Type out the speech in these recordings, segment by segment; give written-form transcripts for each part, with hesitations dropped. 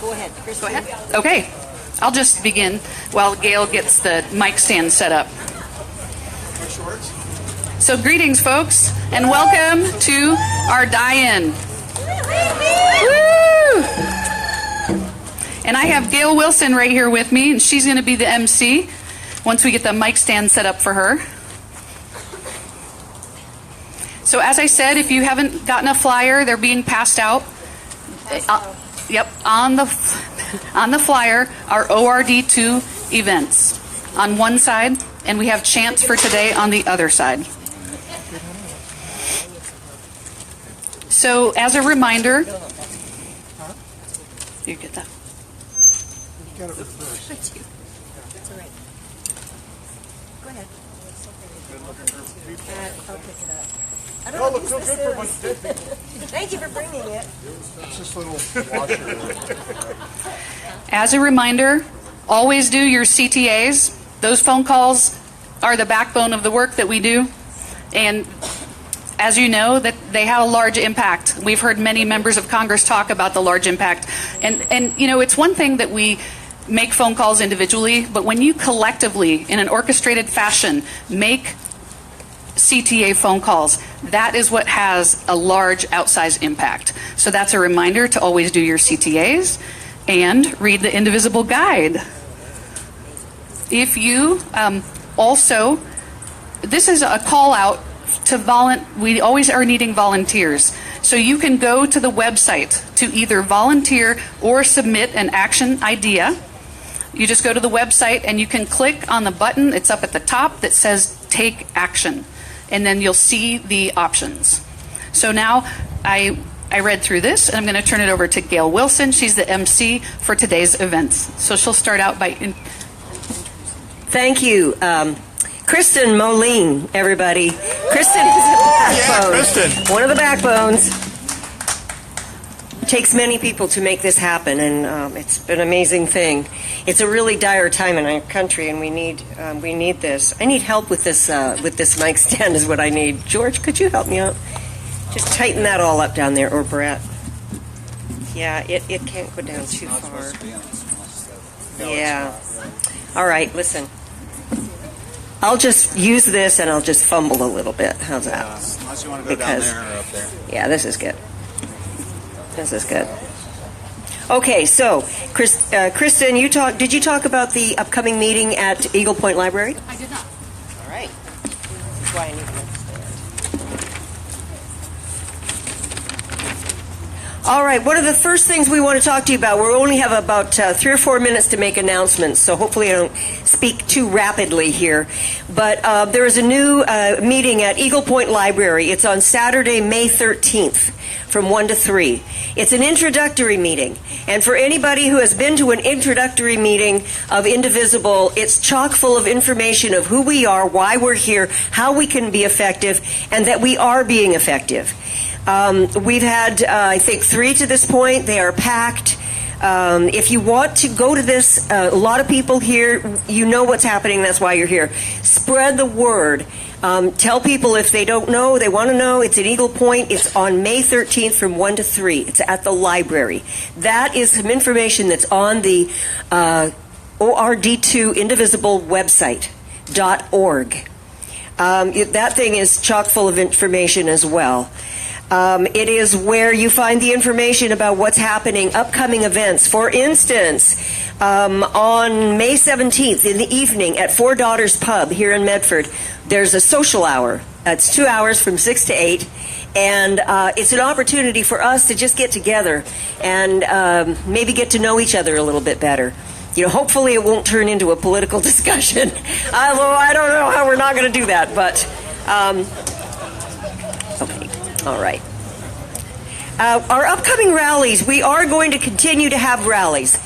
Go ahead, Kristen. Go ahead. Okay, I'll just begin while Gail gets the mic stand set up. So greetings, folks, and welcome to our die-in. Woo! And I have Gail Wilson right here with me, and she's going to be the MC once we get the mic stand set up for her. So as I said, if you haven't gotten a flyer, they're being passed out. Yep, on the flyer are ORD2 events on one side, and we have chants for today on the other side. So as a reminder, you get that? You got it first. That's all right. Go ahead. I'll pick it up. I don't know what this is. Thank you for bringing it. It's just a little washer. As a reminder, always do your CTAs. Those phone calls are the backbone of the work that we do. And as you know, that they have a large impact. We've heard many members of Congress talk about the large impact. And you know, it's one thing that we make phone calls individually, but when you collectively, in an orchestrated fashion, make CTA phone calls, that is what has a large outsized impact. So that's a reminder to always do your CTAs and read the Indivisible Guide. If you also, this is a call out to we always are needing volunteers. So you can go to the website to either volunteer or submit an action idea. You just go to the website and you can click on the button, it's up at the top, that says Take Action. And then you'll see the options. So now I read through this, and I'm going to turn it over to Gail Wilson. She's the MC for today's events. So she'll start out by... Thank you. Kristen Moline, everybody. Kristen is the backbone. Yeah, Kristen. One of the backbones. It takes many people to make this happen, and it's been an amazing thing. It's a really dire time in our country, and we need this. I need help with this mic stand is what I need. George, could you help me out? Just tighten that all up down there, or Brett. Yeah, it can't go down too far. Yeah. All right, listen. I'll just use this, and I'll just fumble a little bit. How's that? Unless you want to go down there or up there. Yeah, this is good. This is good. Okay, so Kristen, did you talk about the upcoming meeting at Eagle Point Library? I did not. All right. That's why I need to understand. All right, one of the first things we want to talk to you about, we only have about 3 or 4 minutes to make announcements, so hopefully I don't speak too rapidly here. But there is a new meeting at Eagle Point Library. It's on Saturday, May 13th. From 1 to 3. It's an introductory meeting. And for anybody who has been to an introductory meeting of Indivisible, it's chock full of information of who we are, why we're here, how we can be effective, and that we are being effective. We've had, I think, 3 to this point. They are packed. If you want to go to this, a lot of people here, you know what's happening. That's why you're here. Spread the word. Tell people if they don't know, they want to know. It's at Eagle Point. It's on May 13th from 1 to 3. It's at the library. That is some information that's on the ORD2 Indivisible website, .org. That thing is chock full of information as well. It is where you find the information about what's happening, upcoming events. For instance, on May 17th in the evening at Four Daughters Pub here in Medford, there's a social hour. It's 2 hours from 6 to 8. And it's an opportunity for us to just get together and maybe get to know each other a little bit better. You know, hopefully it won't turn into a political discussion. Although I don't know how we're not going to do that, but... okay. All right. Our upcoming rallies, we are going to continue to have rallies.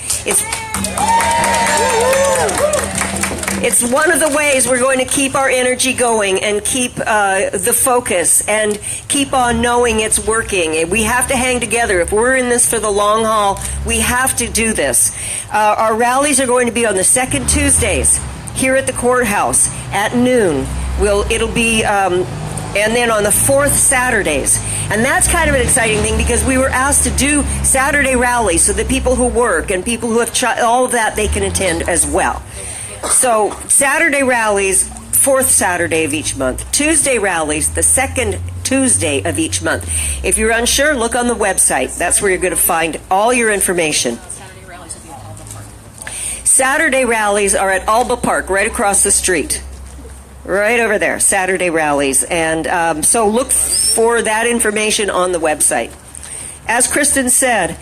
It's one of the ways we're going to keep our energy going and keep the focus and keep on knowing it's working. We have to hang together. If we're in this for the long haul, we have to do this. Our rallies are going to be on the second Tuesdays here at the courthouse at noon. It'll be and then on the fourth Saturdays. And that's kind of an exciting thing because we were asked to do Saturday rallies so that people who work and people who have all of that, they can attend as well. So Saturday rallies, fourth Saturday of each month. Tuesday rallies, the second Tuesday of each month. If you're unsure, look on the website. That's where you're going to find all your information. Saturday rallies are at Alba Park, right across the street. Right over there, Saturday rallies. And so look for that information on the website. As Kristen said,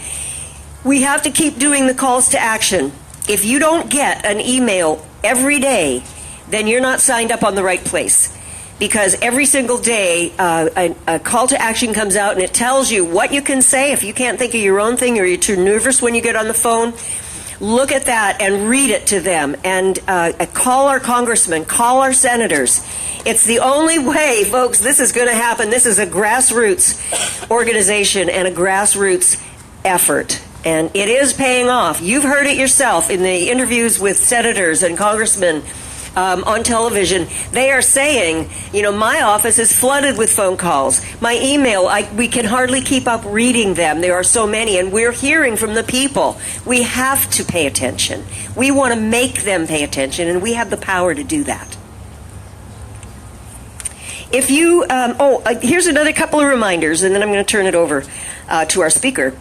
we have to keep doing the calls to action. If you don't get an email every day, then you're not signed up on the right place. Because every single day, a call to action comes out and it tells you what you can say. If you can't think of your own thing or you're too nervous when you get on the phone, look at that and read it to them. And call our congressmen, call our senators. It's the only way, folks, this is going to happen. This is a grassroots organization and a grassroots effort. And it is paying off. You've heard it yourself in the interviews with senators and congressmen on television. They are saying, you know, my office is flooded with phone calls. My email, we can hardly keep up reading them. There are so many, and we're hearing from the people. We have to pay attention. We want to make them pay attention, and we have the power to do that. If you, here's another couple of reminders, and then I'm going to turn it over to our speaker.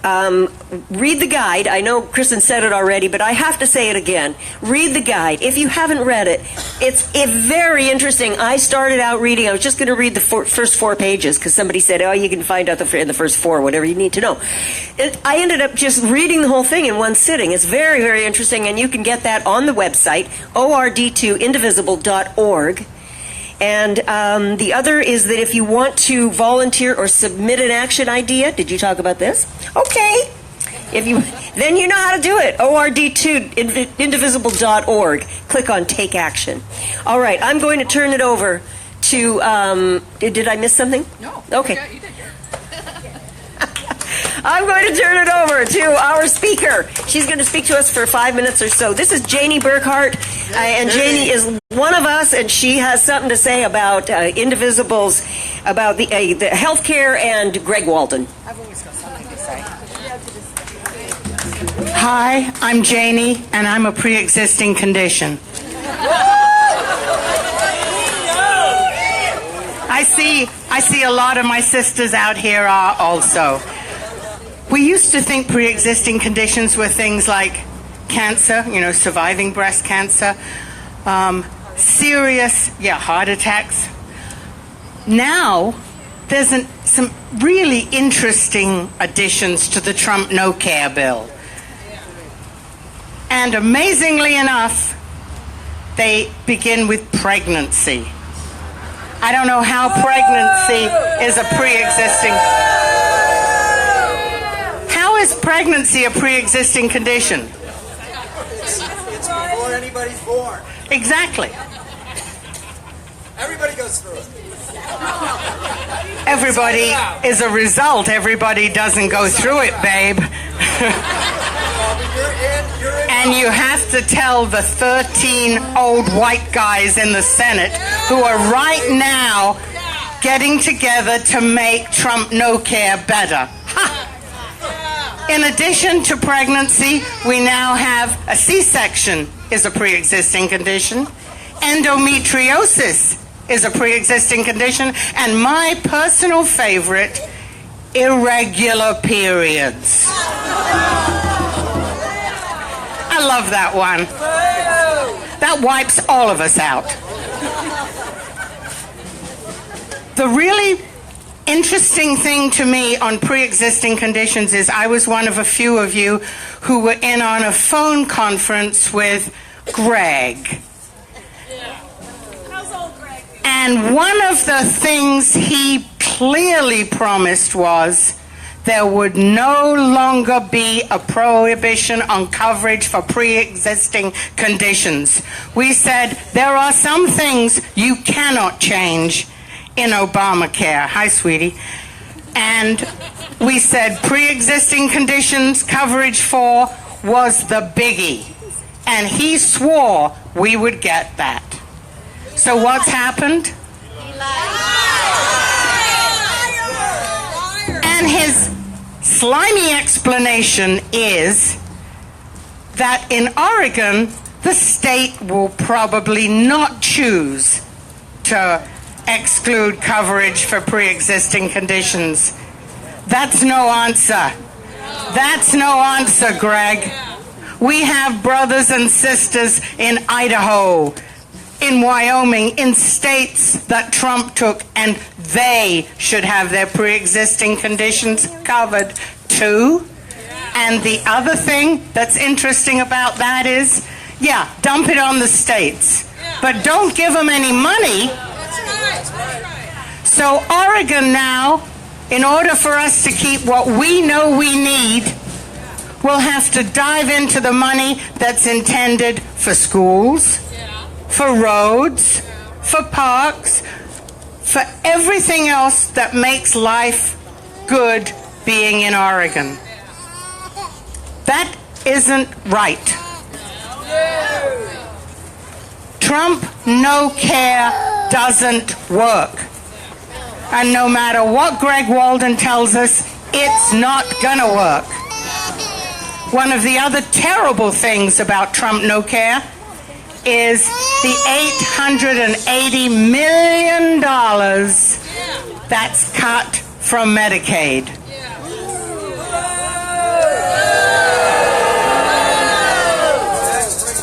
Read the guide. I know Kristen said it already, but I have to say it again. Read the guide. If you haven't read it, it's very interesting. I started out reading. I was just going to read the first 4 pages because somebody said, oh, you can find out in the first 4, whatever you need to know. I ended up just reading the whole thing in one sitting. It's very, very interesting, and you can get that on the website, ORD2 Indivisible.org. And the other is that if you want to volunteer or submit an action idea, did you talk about this? Okay. Then you know how to do it. ORD2 Indivisible.org. Click on Take Action. All right, I'm going to turn it over to, did I miss something? No. Okay. Yeah, you did. I'm going to turn it over to our speaker. She's going to speak to us for 5 minutes or so. This is Jani Burkhart, and Jani is one of us, and she has something to say about Indivisibles, about the health care, and Greg Walden. I've always got something to say. Hi, I'm Jani, and I'm a pre-existing condition. I see a lot of my sisters out here are also. We used to think pre-existing conditions were things like cancer, surviving breast cancer, serious, heart attacks. Now, there's some really interesting additions to the Trump No Care bill. And amazingly enough, they begin with pregnancy. I don't know how pregnancy is a pre-existing. How is pregnancy a pre-existing condition? It's before anybody's born. Exactly. Everybody goes through it. Everybody is a result. Everybody doesn't go through it, babe. You're in. And you have to tell the 13 old white guys in the Senate who are right now getting together to make Trump No Care better. Ha! In addition to pregnancy, we now have a C-section is a pre-existing condition. Endometriosis is a pre-existing condition. And my personal favorite, irregular periods. I love that one. That wipes all of us out. The really interesting thing to me on pre-existing conditions is I was one of a few of you who were in on a phone conference with Greg. And one of the things he clearly promised was there would no longer be a prohibition on coverage for pre-existing conditions. We said there are some things you cannot change in Obamacare. Hi, sweetie. And we said pre-existing conditions coverage for was the biggie. And he swore we would get that. So what's happened? And his slimy explanation is that in Oregon, the state will probably not choose to exclude coverage for pre-existing conditions. That's no answer. That's no answer, Greg. We have brothers and sisters in Idaho, in Wyoming, in states that Trump took, and they should have their pre-existing conditions covered too. And the other thing that's interesting about that is, yeah, dump it on the states, but don't give them any money. So Oregon now, in order for us to keep what we know we need, we'll have to dive into the money that's intended for schools, for roads, for parks, for everything else that makes life good being in Oregon. That isn't right. Trump no care doesn't work. And no matter what Greg Walden tells us, it's not gonna work. One of the other terrible things about Trump no care is the $880 million that's cut from Medicaid.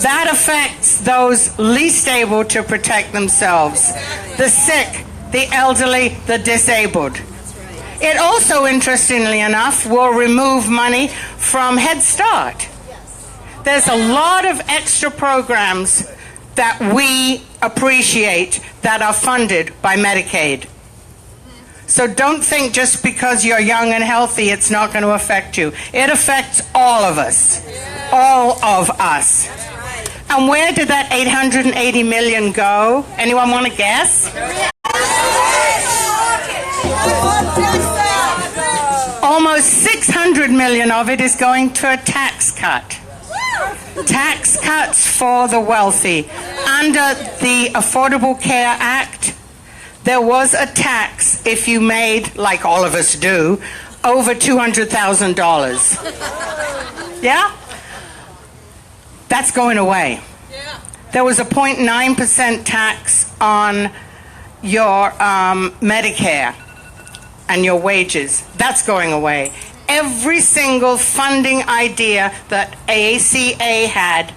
That affects those least able to protect themselves, the sick, the elderly, the disabled. It also, interestingly enough, will remove money from Head Start. There's a lot of extra programs that we appreciate that are funded by Medicaid. So don't think just because you're young and healthy it's not going to affect you. It affects all of us. All of us. And where did that $880 million go? Anyone want to guess? Almost $600 million of it is going to a tax cut. Tax cuts for the wealthy. Under the Affordable Care Act, there was a tax if you made, like all of us do, over $200,000. Yeah? That's going away. There was a 0.9% tax on your Medicare and your wages. That's going away. Every single funding idea that ACHA had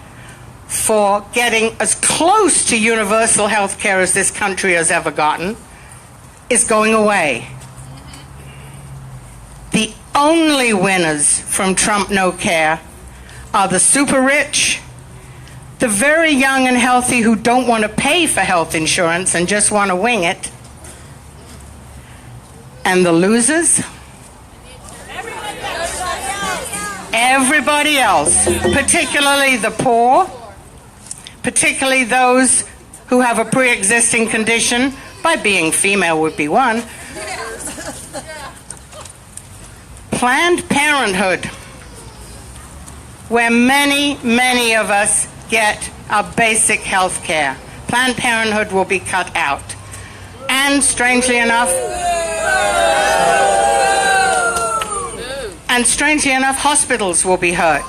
for getting as close to universal health care as this country has ever gotten is going away. The only winners from Trump no care are the super rich, the very young and healthy who don't want to pay for health insurance and just want to wing it, and the losers, everybody else, particularly the poor, particularly those who have a pre-existing condition, by being female would be one. Planned Parenthood, where many, many of us get our basic health care. Planned Parenthood will be cut out. And strangely enough, hospitals will be hurt.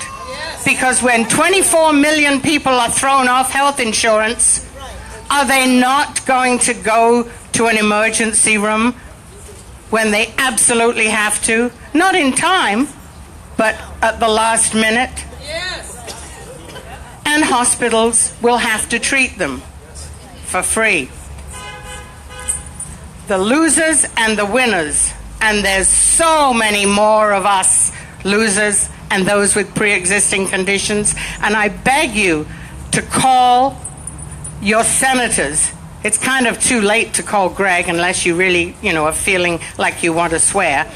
Because when 24 million people are thrown off health insurance, are they not going to go to an emergency room when they absolutely have to? Not in time, but at the last minute. And hospitals will have to treat them for free. The losers and the winners, and there's so many more of us losers and those with pre-existing conditions, and I beg you to call your senators. It's kind of too late to call Greg unless you really, are feeling like you want to swear.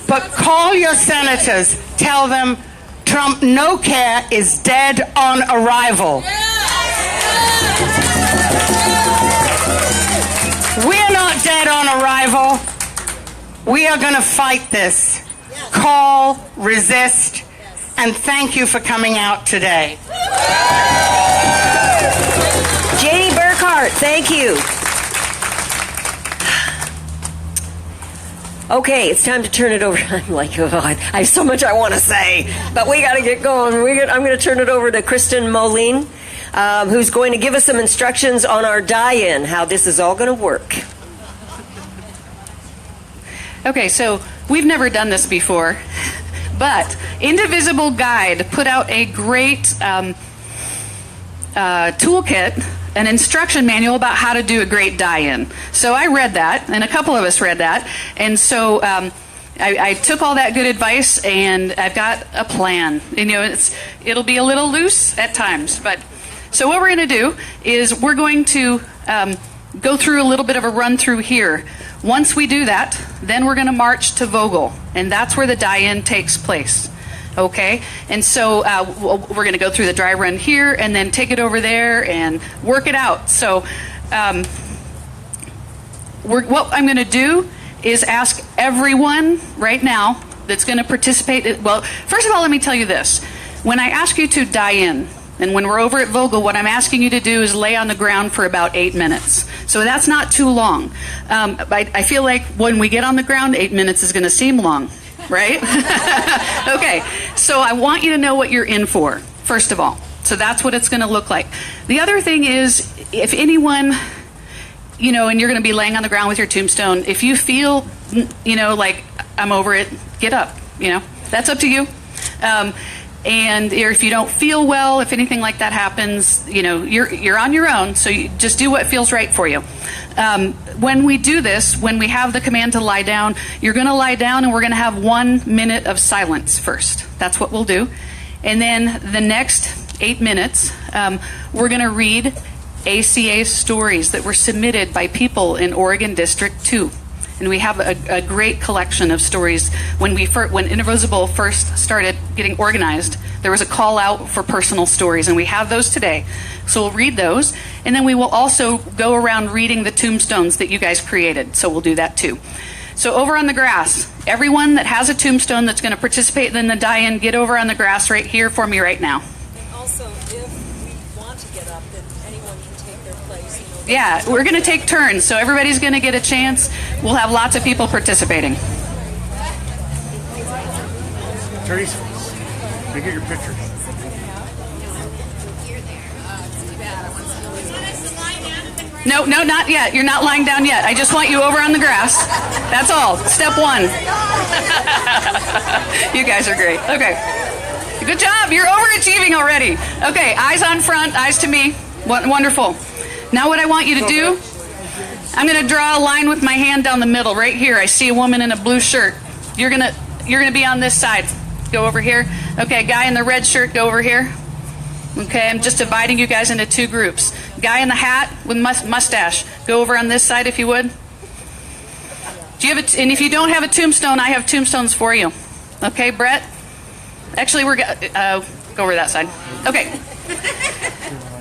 But call your senators, tell them Trump no care is dead on arrival. We're not dead on arrival. We are going to fight this. Call, resist, and thank you for coming out today. Janie Burkhart. Thank you. Okay, it's time to turn it over. I'm like, oh, I have so much I want to say, but we got to get going. I'm going to turn it over to Kristen Moline, who's going to give us some instructions on our die-in, how this is all going to work. Okay, so we've never done this before, but Indivisible Guide put out a great toolkit, an instruction manual about how to do a great die-in. So I read that, and a couple of us read that, and so I took all that good advice, and I've got a plan. You know, it'll be a little loose at times, but so what we're going to do is we're going to go through a little bit of a run through here. Once we do that, then we're going to march to Vogel, and that's where the die-in takes place. Okay, and so we're going to go through the dry run here and then take it over there and work it out. So what I'm going to do is ask everyone right now that's going to participate. Well, first of all, let me tell you this. When I ask you to die in, and when we're over at Vogel, what I'm asking you to do is lay on the ground for about 8 minutes. So that's not too long. I feel like when we get on the ground, 8 minutes is going to seem long. Right? Okay, so I want you to know what you're in for, first of all. So that's what it's going to look like. The other thing is, if anyone, you know, and you're going to be laying on the ground with your tombstone, if you feel, you know, like, I'm over it, get up, you know. That's up to you. And if you don't feel well, if anything like that happens, you know, you're on your own, so you just do what feels right for you. When we do this, when we have the command to lie down, you're going to lie down and we're going to have 1 minute of silence first. That's what we'll do. And then the next 8 minutes, we're going to read ACA stories that were submitted by people in Oregon District 2. And we have a great collection of stories. When Indivisible first started getting organized, there was a call out for personal stories, and we have those today. So we'll read those, and then we will also go around reading the tombstones that you guys created. So we'll do that too. So over on the grass, everyone that has a tombstone that's going to participate in the die-in, get over on the grass right here for me right now. And also, if we want to get up, then anyone can take their place. You know, Yeah, we're going to take turns, so everybody's going to get a chance. We'll have lots of people participating. Teresa, let me get your picture. No, not yet. You're not lying down yet. I just want you over on the grass. That's all. Step one. You guys are great. Okay. Good job. You're overachieving already. Okay, eyes on front, eyes to me. Wonderful. Now what I want you to do, I'm going to draw a line with my hand down the middle right here. I see a woman in a blue shirt. You're going to be on this side. Go over here. Okay, guy in the red shirt, go over here. Okay, I'm just dividing you guys into two groups. Guy in the hat with mustache, go over on this side if you would. Do you have and if you don't have a tombstone, I have tombstones for you. Okay, Brett? Actually, we're go over that side. Okay.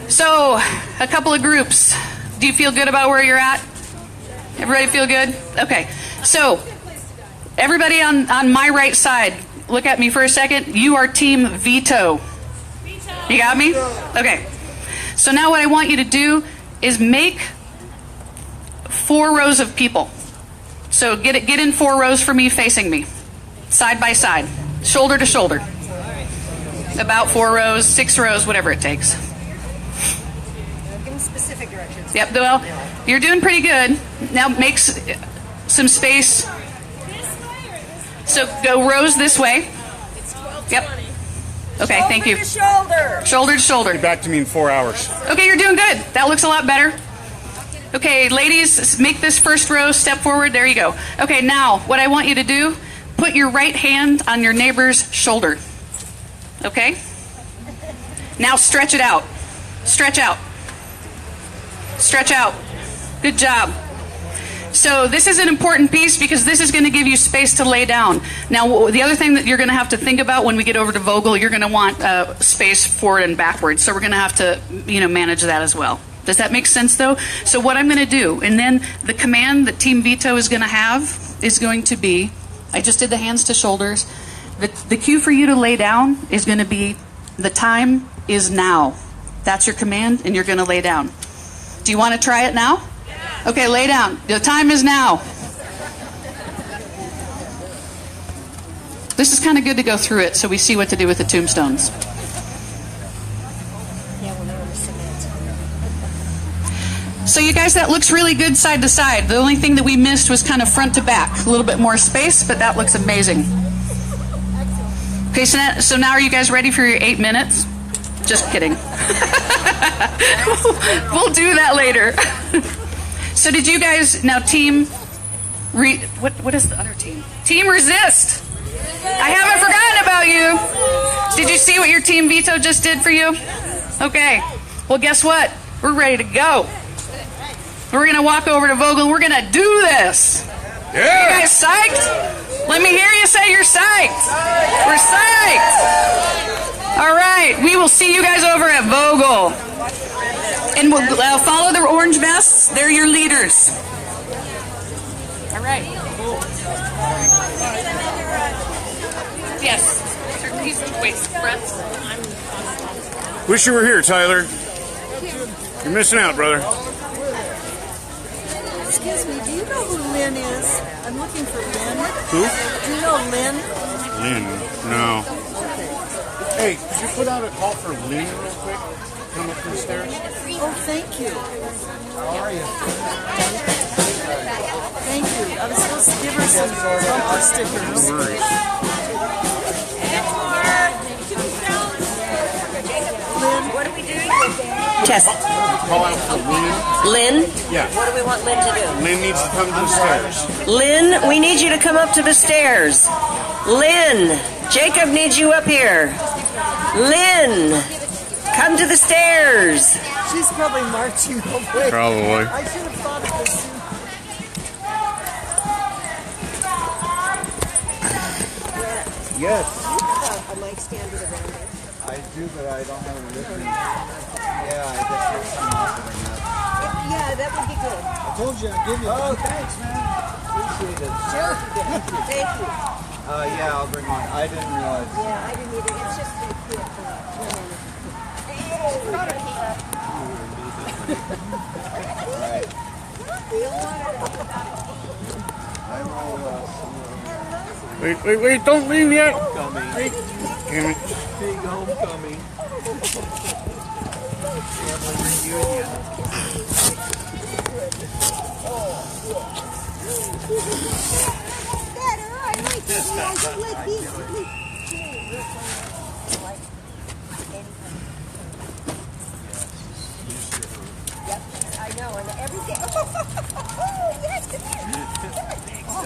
So, a couple of groups. Do you feel good about where you're at? Everybody feel good? Okay. So, everybody on my right side, look at me for a second. You are team veto. You got me? Okay. So now what I want you to do is make 4 rows of people. So get in 4 rows for me, facing me. Side by side. Shoulder to shoulder. About 4 rows, 6 rows, whatever it takes. Give them specific directions. Yep, well, you're doing pretty good. Now make some space. So go rows this way. Yep. Okay, thank you. Shoulder to shoulder. Back to me in 4 hours. Okay, you're doing good. That looks a lot better. Okay, ladies, make this first row, step forward. There you go. Okay, now, what I want you to do, put your right hand on your neighbor's shoulder. Okay? Now stretch it out. Stretch out. Stretch out. Good job. So this is an important piece because this is going to give you space to lay down. Now, the other thing that you're going to have to think about when we get over to Vogel, you're going to want space forward and backwards. So we're going to have to, manage that as well. Does that make sense, though? So what I'm going to do, and then the command that Team Veto is going to have is going to be, I just did the hands to shoulders. The cue for you to lay down is going to be, the time is now. That's your command, and you're going to lay down. Do you want to try it now? Okay, lay down. The time is now. This is kind of good to go through it so we see what to do with the tombstones. So you guys, that looks really good side to side. The only thing that we missed was kind of front to back. A little bit more space, but that looks amazing. Okay, so now are you guys ready for your 8 minutes? Just kidding. We'll do that later. So did you guys, now team, what is the other team? Team Resist. I haven't forgotten about you. Did you see what your team veto just did for you? Okay. Well, guess what? We're ready to go. We're going to walk over to Vogel. We're going to do this. Yeah. You guys psyched? Let me hear you say you're psyched. We're psyched. All right. We will see you guys over at Vogel. And we'll follow the orange vests. They're your leaders. All right. Yes. Wait, Wish you were here, Tyler. You're missing out, brother. Excuse me, do you know who Lynn is? I'm looking for Lynn. Who? Do you know Lynn? Lynn. No. Hey, could you put out a call for Lynn real quick? Come up the stairs. Oh, thank you. How are you? Thank you. I was supposed to give her some bumper stickers. No worries. Lynn, What are we doing? Test. Call out for Lynn. Lynn? Yeah. What do we want Lynn to do? Lynn needs to come to the stairs. Lynn, we need you to come up to the stairs. Lynn, Jacob needs you up here. Lynn, come to the stairs. she's probably marching away. Probably. I should have thought of this. Yes, A mic stand with a round. I do, but I don't have a listening. Yeah, I guess there's some off in there. Yeah, that would be good. I told you I'd give you. Oh, thanks, man. Appreciate it. Sure. Thank you. Yeah, I'll bring one. I didn't realize. Yeah, I didn't either. It's just pretty quick. Right. I will, Wait, don't leave yet. homecoming. Damn it. Big homecoming. Family reunion. Better. I like it. I like these. I know, and every day. Oh, yes, come here.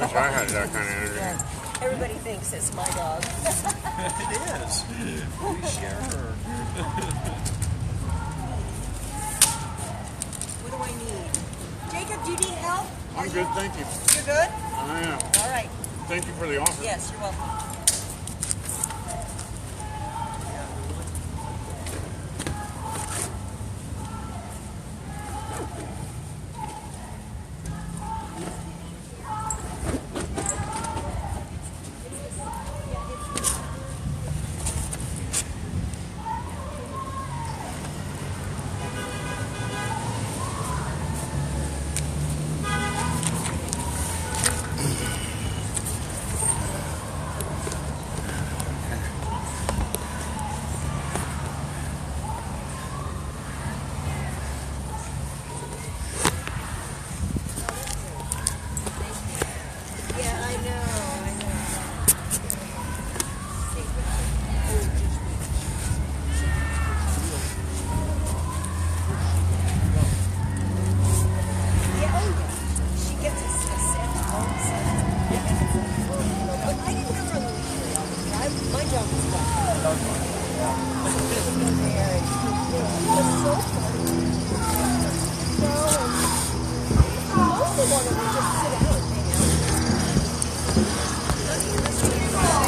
Wish I had that kind of energy. Everybody thinks it's my dog. It is. We share her. What do I need? Jacob, do you need help? I'm good, thank you. You're good? I am. All right. Thank you for the offer. Yes, you're welcome.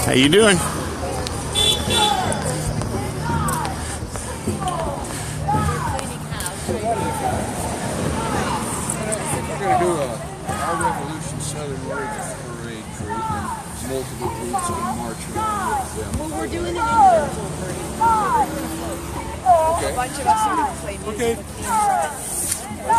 How you doing? We're going to do our Revolution Southern Warriors Parade group, and multiple groups can march around with them. Well, we're doing an individual parade. Okay. A bunch of us are going to play music. Okay. With We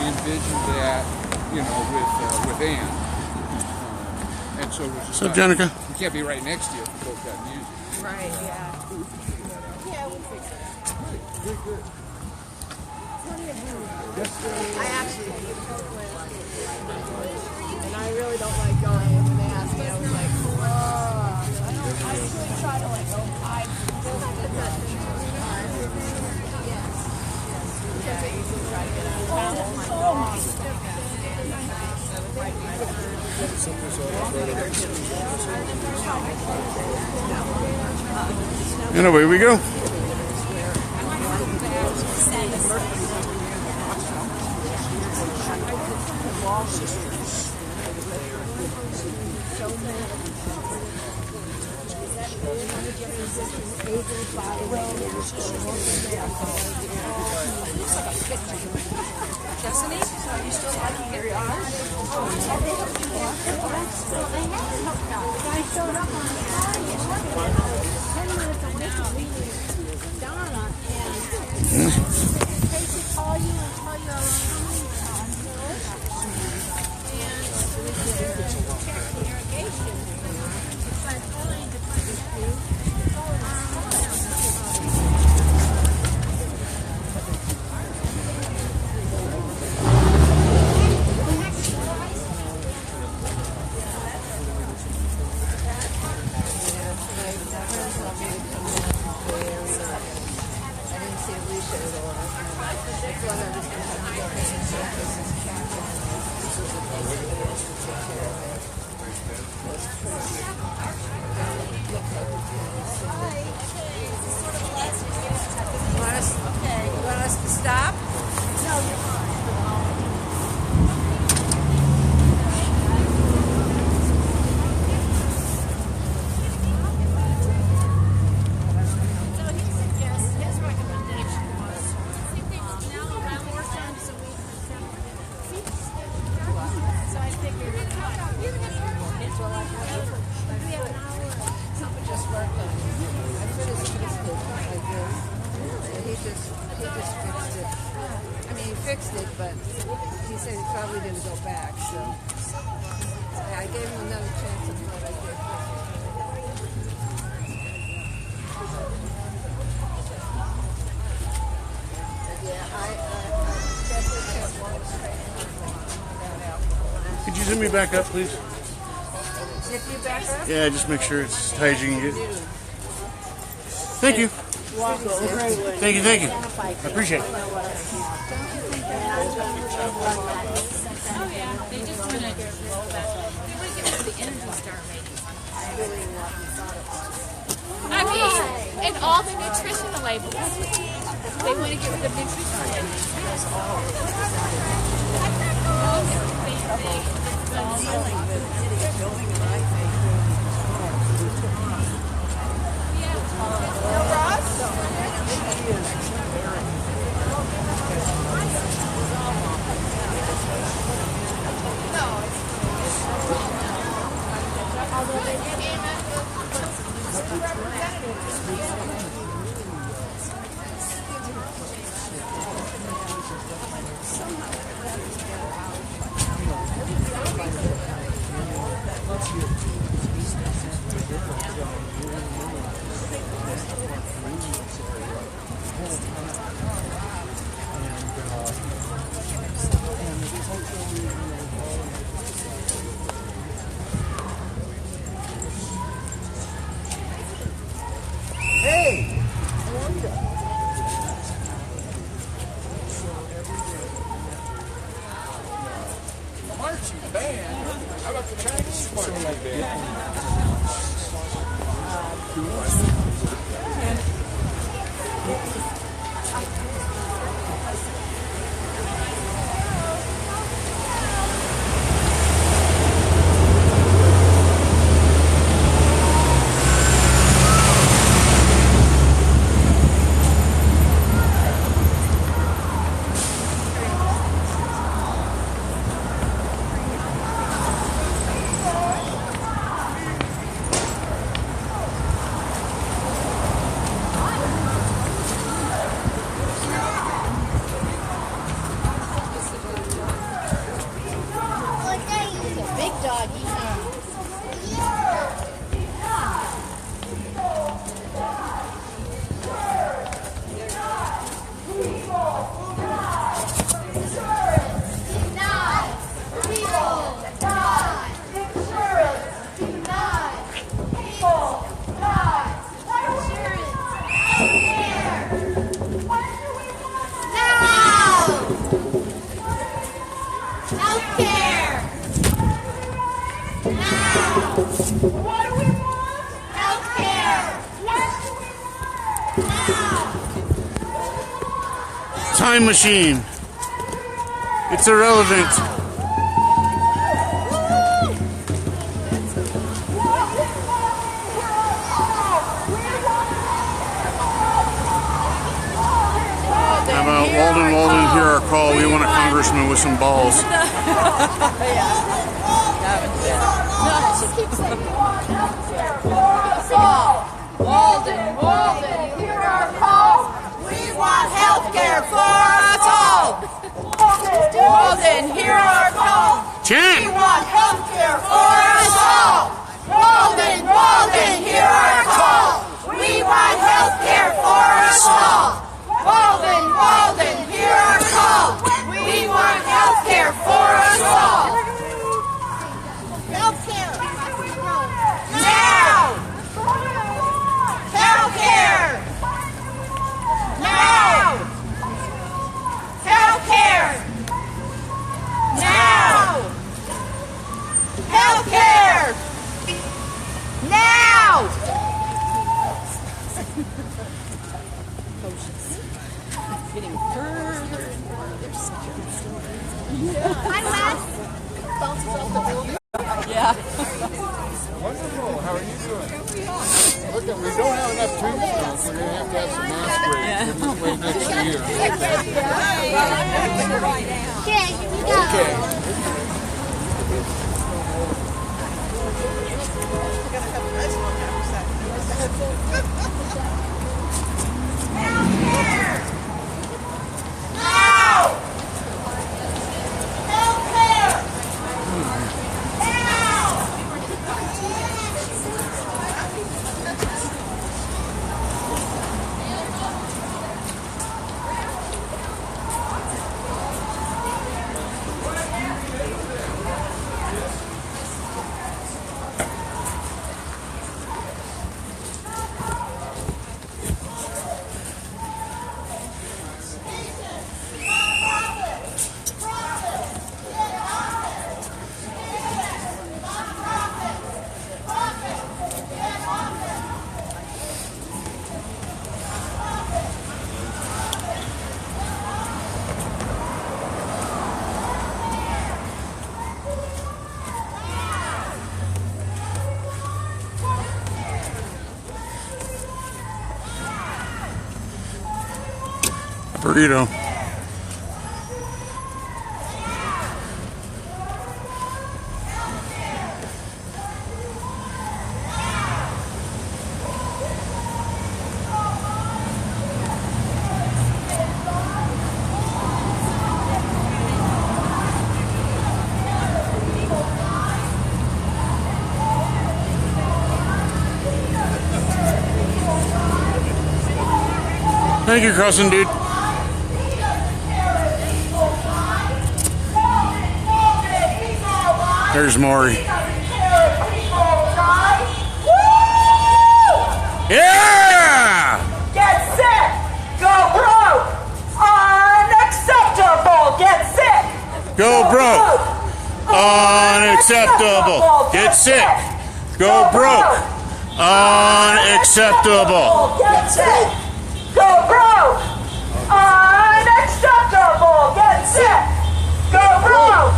envisioned that, you know, with Ann. And so we're just So, Jenica? we can't be right next to you if we both got music. Right, yeah. Yeah, we'll fix it. Good, good. I actually and I really don't like going in when they ask me. I was like, I usually try to like go hide. Yes. Because I usually try to get out of town. Oh my And away we go. Destiny, are you still like to carry on? I showed up on Friday. 10 minutes away from me. Donna and Tracy call you and tell you around how many times. And with the irrigation, it's like only the 22. You want us to stop? No, you're fine. So he suggests, his recommendation was, now around more time so we can so I figured it's well, like whatever. Like we have an hour. Something just worked. I finished this like this. And he just fixed it. I mean, he fixed it, but he said he probably didn't go back. So I gave him another chance of what I did. Yeah, I definitely can't walk straight that out. Could you zoom me back up, please? Zip you back up? Yeah, just make sure it's as tight as you can get. Thank you. Thank you, thank you. I appreciate it. Oh, yeah. They just want to roll back. They want to get rid of the Energy Star ratings. I mean, and all the nutritional labels. They want to get rid of nutritional labels. Marching band? How about the Chinese marching band? What do we want? Healthcare. What do we want? Now. Time machine. It's irrelevant. How about Walden, hear our call. We want a congressman with some balls. No, she keeps saying, Walden, hear our call. We want health care for us all. Walden, hear our call. Chant! We want health care for us all. Walden, hear our call. We want health care for us all. Walden, hear our call. We want health care for us all. Health care. Now. Health care. Now. Health care. Now. Health care. Now. Getting further and further. Hi, Wes. Bounces off the wall. Yeah. Wonderful. How are you doing? Look, we don't have enough tombstones. We're going to have some mass graves. We'll just wait next year. Okay, here we go. Okay. Burrito. Thank you, Kristen, dude. There's Maury. Yeah! Get sick! Go broke! Unacceptable! Get sick! Go broke. Unacceptable. Get sick. Go broke. Unacceptable. Get sick! Go broke! Unacceptable! Get sick! Go broke!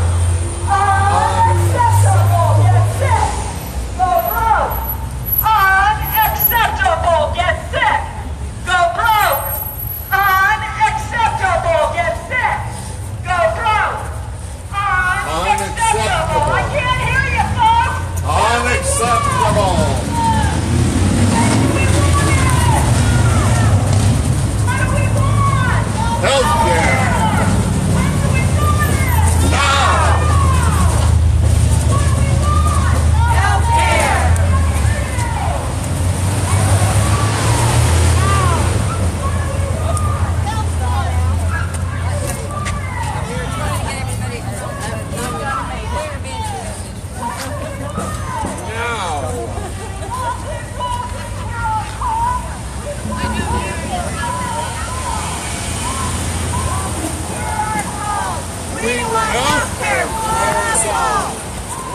Unacceptable! Get sick! Go broke! Unacceptable! Get sick! Go broke! Unacceptable! Get sick! Go broke! Unacceptable! I can't hear you, folks! Unacceptable. What do we want? Healthcare. When do we want it? Now.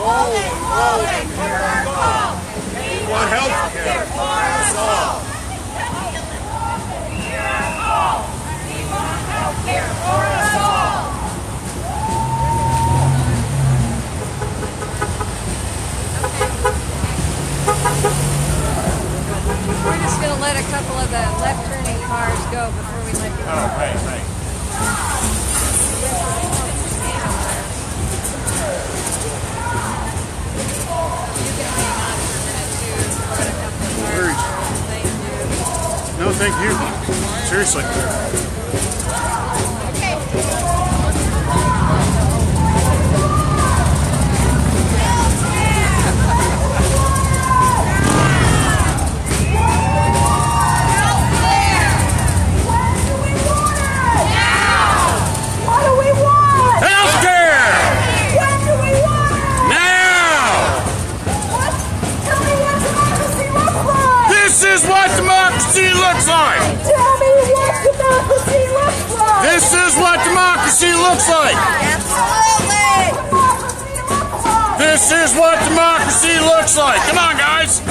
We want health care for us all. We're just going to let a couple of the left-turning cars go before we let you go. Oh, right. You can hang on for a minute, too. Let a couple of cars. Thank you. No, thank you. Seriously. This is what democracy looks like! Tell me what democracy looks like! This is what democracy looks like! Absolutely! This is what democracy looks like! Come on, guys!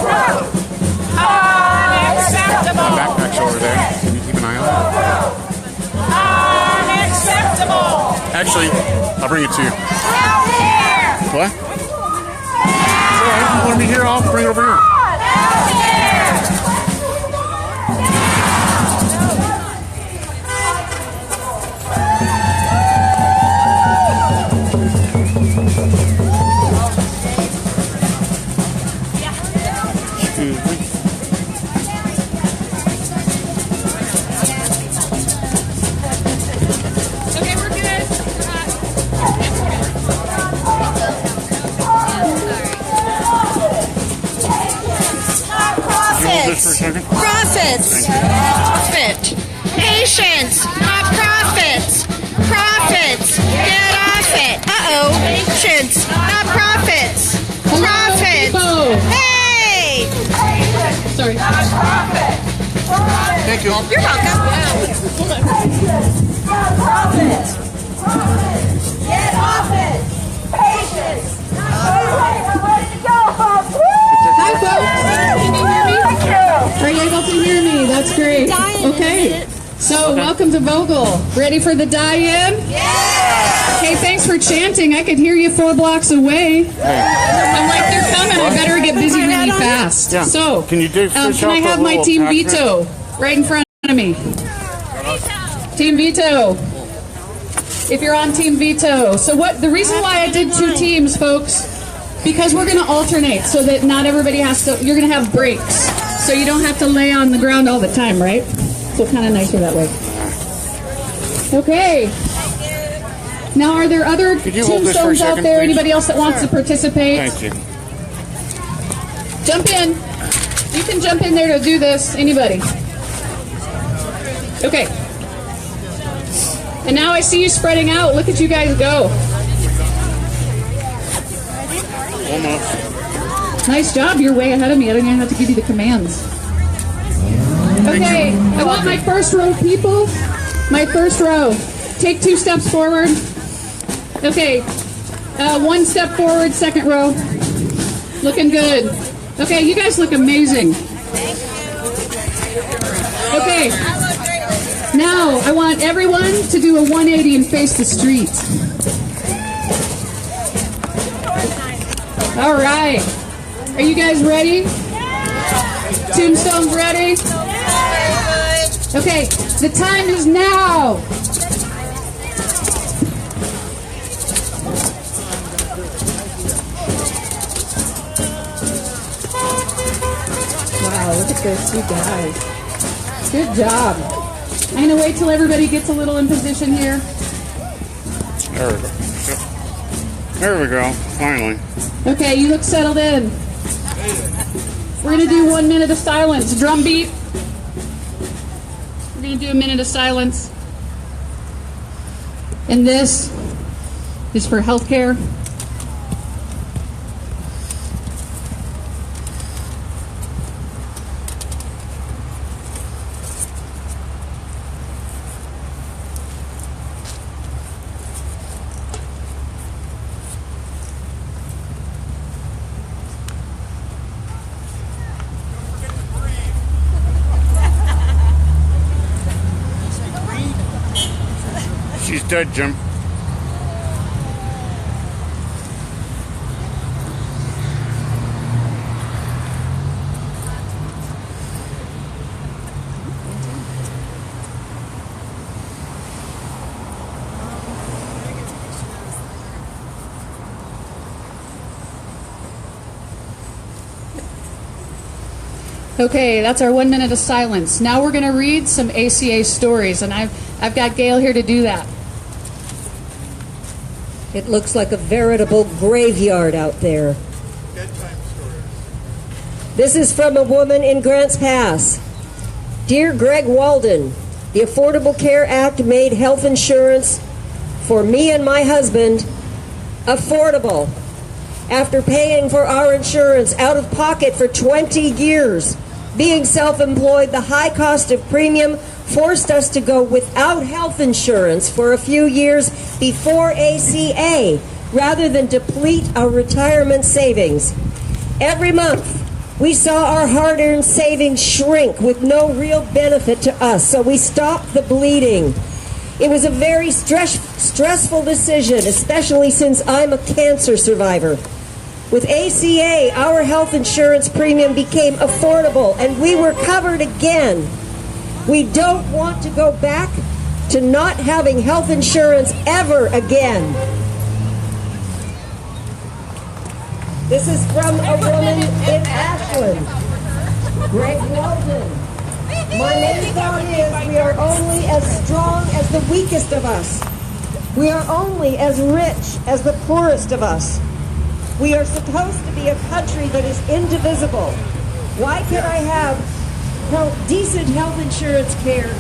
My backpack's over there. Can you keep an eye on it? Unacceptable! Actually, I'll bring it to you. Down here! What? It's all right. You want me here? I'll bring it over here. Down here! Excuse me. Okay, we're good. Hold this for a second. Profits. Profit. Patience. Not profits. Profits. Get off it. Uh-oh. Patience. Not profits. Profits. Hey! Sorry. Thank you. You're welcome. Get off it! Patience! We're ready to go, folks! Hi, folks. Can you hear me? Are you able to hear me? That's great. Okay. So, welcome to Vogel. Ready for the die-in? Yeah! Hey, thanks for chanting. I could hear you 4 blocks away. I'm like, they're coming. I better get busy really fast. Yeah. So, Can you do can I have my team veto right in front of me? Team veto. If you're on team veto. So the reason why I did 2 teams, folks, because we're going to alternate so that not everybody has to, you're going to have breaks. So you don't have to lay on the ground all the time, right? So kind of nicer that way. Okay. Now, are there other you hold this for a tombstones out second, there? please? Anybody else that wants to participate? Thank you. Jump in. You can jump in there to do this. Anybody? Okay. And now I see you spreading out. Look at you guys go. Almost. Nice job. You're way ahead of me. I don't even have to give you the commands. Okay. I want my first row people. My first row. Take 2 steps forward. Okay. 1 step forward, second row. Looking good. Okay, you guys look amazing. Okay. Now, I want everyone to do a 180 and face the street. All right. Are you guys ready? Tombstones ready? Okay, the time is now. Wow, look at those 2 guys. Good job. I'm going to wait till everybody gets a little in position here. There we go. There we go. Finally. Okay, you look settled in. We're going to do 1 minute of silence. Drum beat. We're going to do a minute of silence. And this is for healthcare. She's dead, Jim. Okay, that's our 1 minute of silence. Now we're going to read some ACA stories, and I've got Gail here to do that. It looks like a veritable graveyard out there. This is from a woman in Grants Pass. Dear Greg Walden, the Affordable Care Act made health insurance for me and my husband affordable. After paying for our insurance out of pocket for 20 years, being self-employed, the high cost of premium forced us to go without health insurance for a few years before ACA, rather than deplete our retirement savings. Every month, We saw our hard-earned savings shrink with no real benefit to us, so we stopped the bleeding. It was a very stressful decision, especially since I'm a cancer survivor. With ACA, our health insurance premium became affordable, and we were covered again. We don't want to go back to not having health insurance ever again. This is from a woman in Ashland, Greg Walden. My main thought is we are only as strong as the weakest of us. We are only as rich as the poorest of us. We are supposed to be a country that is indivisible. Why can't I have decent health insurance care?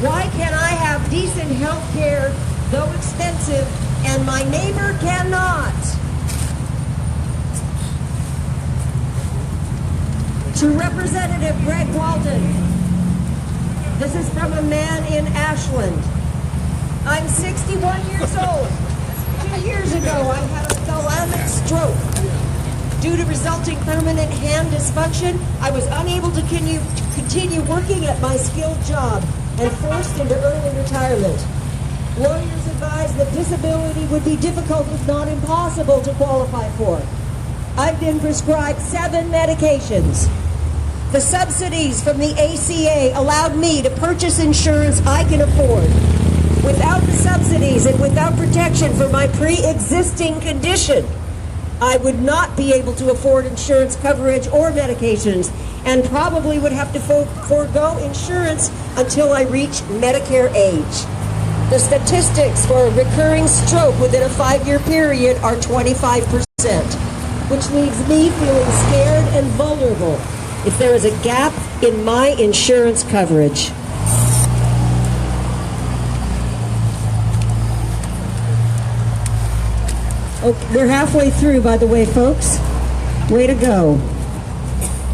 Why can't I have decent health care, though expensive, and my neighbor cannot? To Representative Greg Walden, this is from a man in Ashland. I'm 61 years old. 2 years ago, I had a thalamic stroke. Due to resulting permanent hand dysfunction, I was unable to continue working at my skilled job and forced into early retirement. Lawyers advised that disability would be difficult, if not impossible, to qualify for. I've been prescribed 7 medications. The subsidies from the ACA allowed me to purchase insurance I can afford. Without the subsidies and without protection for my pre-existing condition, I would not be able to afford insurance coverage or medications, and probably would have to forego insurance until I reach Medicare age. The statistics for a recurring stroke within a 5-year period are 25%, which leaves me feeling scared and vulnerable if there is a gap in my insurance coverage. Oh, we're halfway through, by the way, folks. Way to go.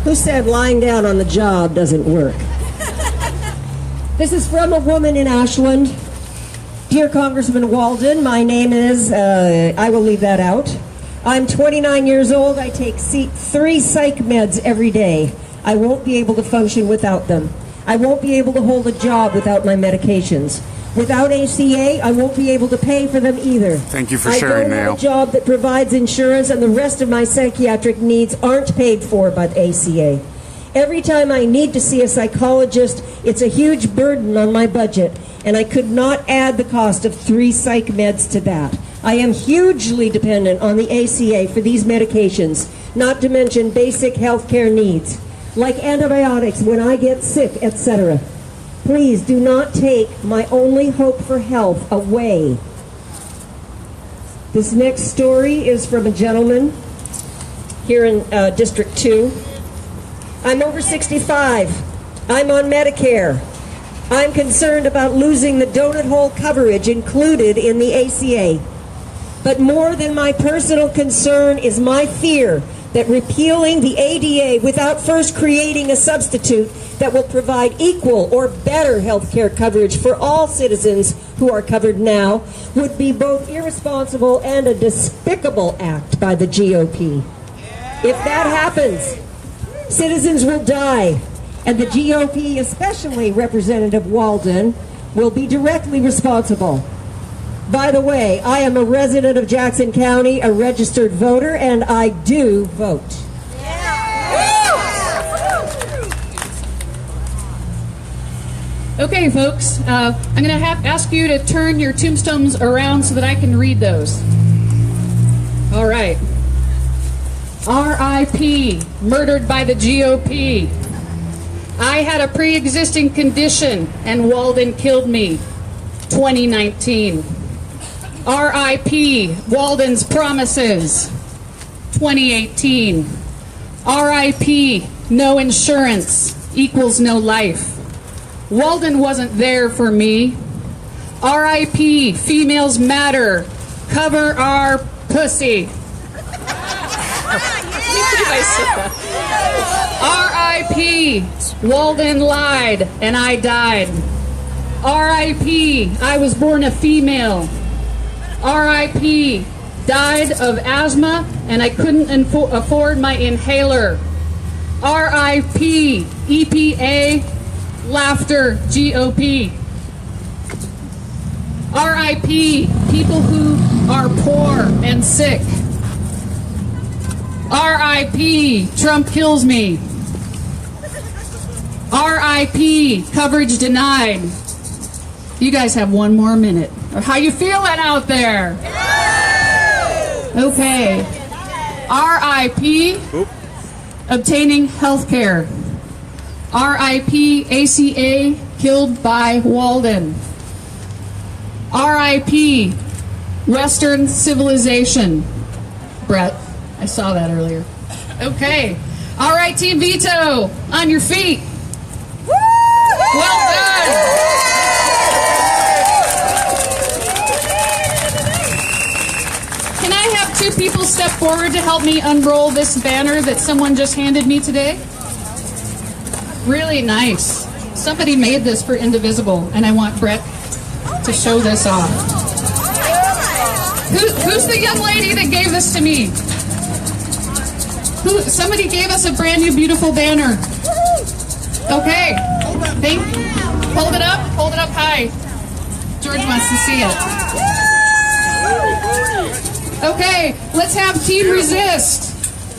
Who said lying down on the job doesn't work? This is from a woman in Ashland. Dear Congressman Walden, my name is, I will leave that out. I'm 29 years old. I take 3 psych meds every day. I won't be able to function without them. I won't be able to hold a job without my medications. Without ACA, I won't be able to pay for them either. Thank you for sharing, I don't have Nail. a job that provides insurance, and the rest of my psychiatric needs aren't paid for by the ACA. Every time I need to see a psychologist, it's a huge burden on my budget, and I could not add the cost of 3 psych meds to that. I am hugely dependent on the ACA for these medications, not to mention basic health care needs, like antibiotics when I get sick, etc. Please do not take my only hope for health away. This next story is from a gentleman here in District 2. I'm over 65. I'm on Medicare. I'm concerned about losing the donut hole coverage included in the ACA. But more than my personal concern is my fear that repealing the ADA without first creating a substitute that will provide equal or better health care coverage for all citizens who are covered now would be both irresponsible and a despicable act by the GOP. If that happens, citizens will die, and the GOP, especially Representative Walden, will be directly responsible. By the way, I am a resident of Jackson County, a registered voter, and I do vote. Okay, folks, I'm going to ask you to turn your tombstones around so that I can read those. All right. R.I.P. Murdered by the GOP. I had a pre-existing condition and Walden killed me. 2019. R.I.P. Walden's promises. 2018. R.I.P. No insurance equals no life. Walden wasn't there for me. R.I.P. Females matter. Cover our pussy. R.I.P. Walden lied and I died. R.I.P. I was born a female. R.I.P. died of asthma and I couldn't afford my inhaler. RIP, EPA, laughter, GOP. RIP, people who are poor and sick. RIP, Trump kills me. RIP, coverage denied. You guys have 1 more minute. How you feeling out there? Okay. RIP, obtaining health care. RIP, ACA, killed by Walden. RIP, Western civilization. Brett, I saw that earlier. Okay. All right, Team Veto, on your feet. Well done. Can I have 2 people step forward to help me unroll this banner that someone just handed me today? Really nice. Somebody made this for Indivisible, and I want Brett to show this off. Who's the young lady that gave this to me? Somebody gave us a brand new beautiful banner. Okay. Thank you. Hold it up high. George wants to see it. Okay, let's have Team Resist.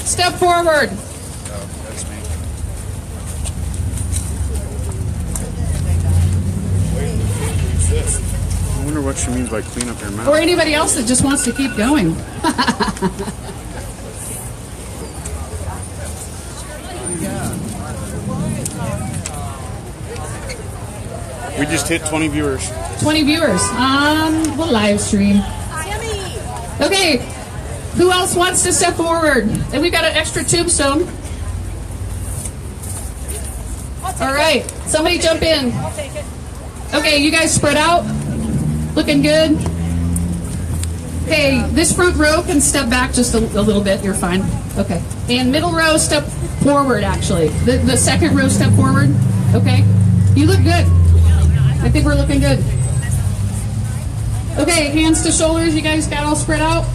Step forward. I wonder what she means by clean up your mouth. Or anybody else that just wants to keep going. We just hit 20 viewers. 20 viewers on the live stream. Okay, who else wants to step forward? And we've got an extra tombstone. All right, somebody jump in. Okay, you guys spread out. Looking good. Okay, this front row can step back just a little bit. You're fine. Okay, and middle row step forward. Actually, the second row step forward. Okay, you look good. I think we're looking good. Okay, hands to shoulders. You guys got all spread out?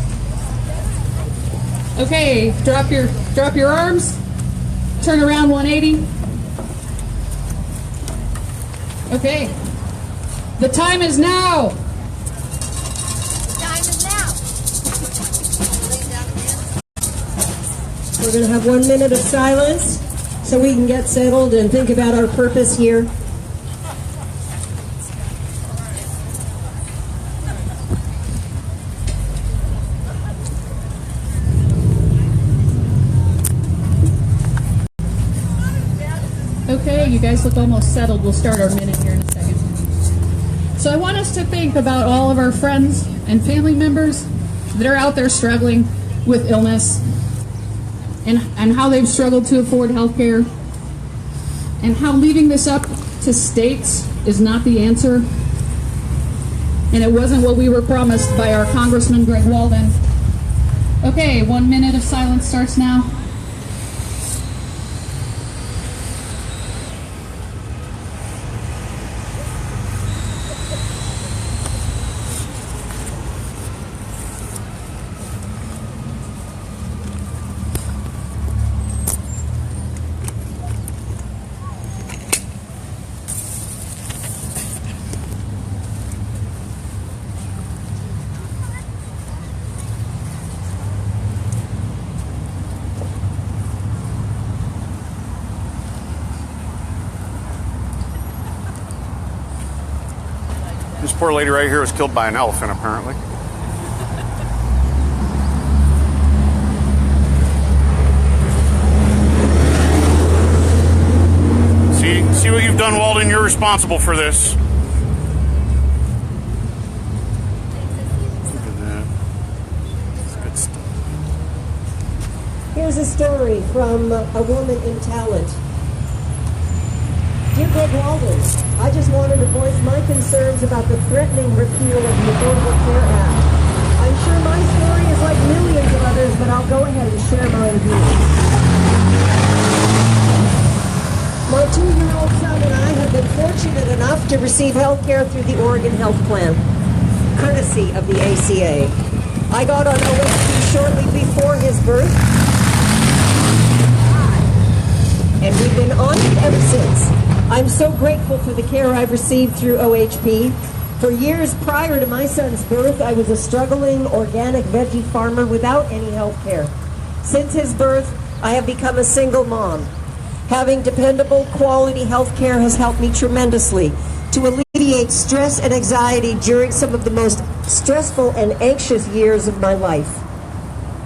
Okay, drop your arms. Turn around 180. Okay. The time is now. Time is now. We're going to have 1 minute of silence so we can get settled and think about our purpose here. Okay, you guys look almost settled. We'll start our minute here in a second. So I want us to think about all of our friends and family members that are out there struggling with illness and how they've struggled to afford health care and how leaving this up to states is not the answer. And it wasn't what we were promised by our Congressman Greg Walden. Okay, 1 minute of silence starts now. This poor lady right here was killed by an elephant, apparently. See what you've done, Walden? You're responsible for this. Look at that. That's good stuff. Here's a story from a woman in talent. Dear Greg Walden, I just wanted to voice my concerns about the threatening repeal of the Affordable Care Act. I'm sure my story is like millions of others, but I'll go ahead and share my views. My 2-year-old son and I have been fortunate enough to receive health care through the Oregon Health Plan, courtesy of the ACA. I got on OSP shortly before his birth. and we've been on it ever since. I'm so grateful for the care I've received through OHP. For years prior to my son's birth, I was a struggling organic veggie farmer without any health care. Since his birth, I have become a single mom. Having dependable, quality health care has helped me tremendously to alleviate stress and anxiety during some of the most stressful and anxious years of my life.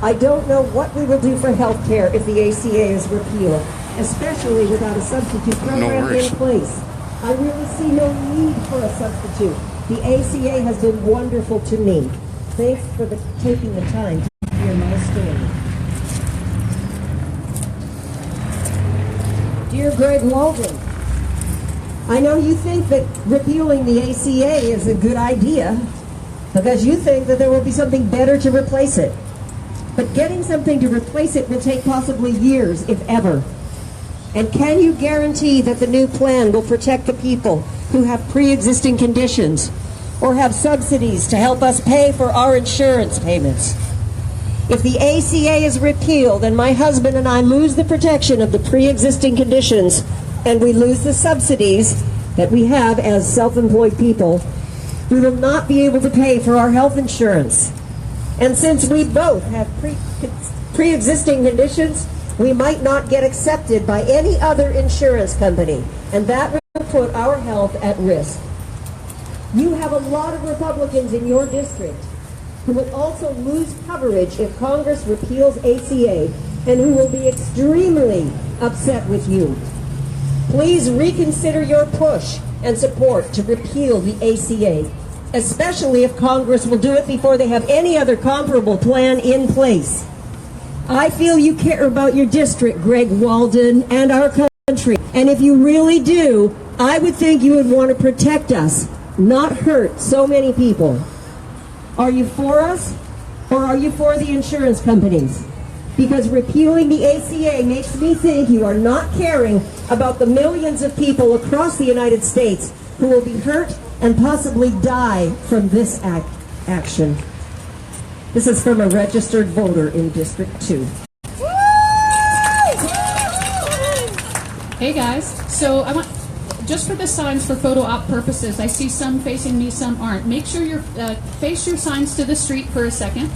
I don't know what we will do for health care if the ACA is repealed, especially without a substitute program in place. I really see no need for a substitute. The ACA has been wonderful to me. Thanks for taking the time to hear my story. Dear Greg Walden, I know you think that repealing the ACA is a good idea because you think that there will be something better to replace it. But getting something to replace it will take possibly years, if ever. And can you guarantee that the new plan will protect the people who have pre-existing conditions or have subsidies to help us pay for our insurance payments? If the ACA is repealed and my husband and I lose the protection of the pre-existing conditions and we lose the subsidies that we have as self-employed people, we will not be able to pay for our health insurance. And since we both have pre-existing conditions, we might not get accepted by any other insurance company, and that will put our health at risk. You have a lot of Republicans in your district who will also lose coverage if Congress repeals ACA, and who will be extremely upset with you. Please reconsider your push and support to repeal the ACA, especially if Congress will do it before they have any other comparable plan in place. I feel you care about your district, Greg Walden, and our country. And if you really do, I would think you would want to protect us, not hurt so many people. Are you for us, or are you for the insurance companies? Because repealing the ACA makes me think you are not caring about the millions of people across the United States who will be hurt and possibly die from this action. This is from a registered voter in District 2. Hey guys, so I want, just for the signs for photo op purposes, I see some facing me, some aren't. Make sure you face your signs to the street for a second.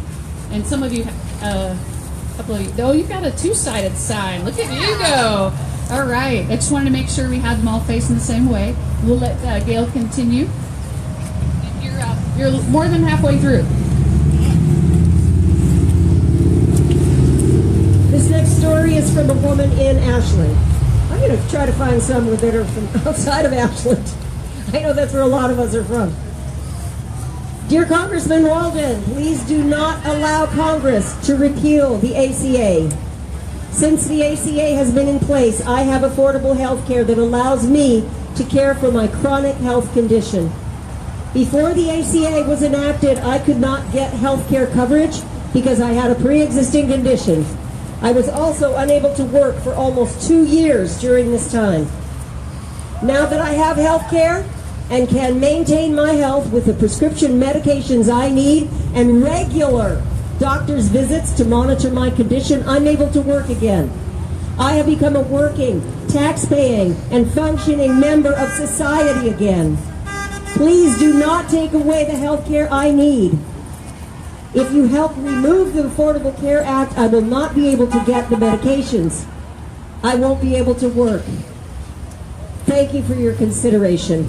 And some of you, a couple of you, oh, you've got a two-sided sign. Look at you go. All right, I just wanted to make sure we had them all facing the same way. We'll let Gail continue. And you're more than halfway through. This next story is from a woman in Ashland. I'm going to try to find some that are from outside of Ashland. I know that's where a lot of us are from. Dear Congressman Walden, please do not allow Congress to repeal the ACA. Since the ACA has been in place, I have affordable health care that allows me to care for my chronic health condition. Before the ACA was enacted, I could not get health care coverage because I had a pre-existing condition. I was also unable to work for almost 2 years during this time. Now that I have health care and can maintain my health with the prescription medications I need and regular doctor's visits to monitor my condition, I'm able to work again. I have become a working, tax-paying, and functioning member of society again. Please do not take away the health care I need. If you help remove the Affordable Care Act, I will not be able to get the medications. I won't be able to work. Thank you for your consideration.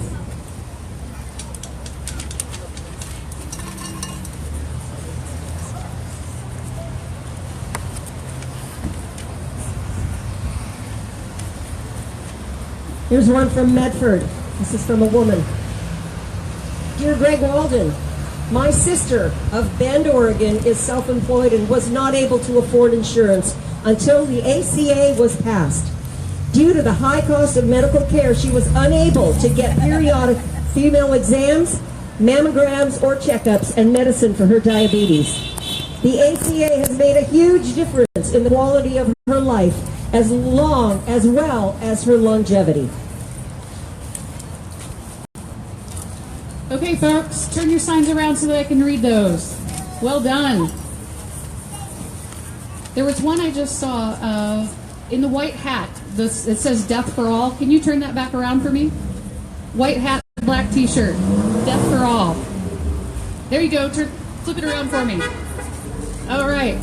Here's one from Medford. This is from a woman. Dear Greg Walden, my sister of Bend, Oregon is self-employed and was not able to afford insurance until the ACA was passed. Due to the high cost of medical care, she was unable to get periodic female exams, mammograms, or checkups, and medicine for her diabetes. The ACA has made a huge difference in the quality of her life, as well as her longevity. Okay, folks, turn your signs around so that I can read those. Well done. There was one I just saw. in the white hat, it says death for all. Can you turn that back around for me? White hat, black t-shirt. Death for all. There you go. Flip it around for me. All right.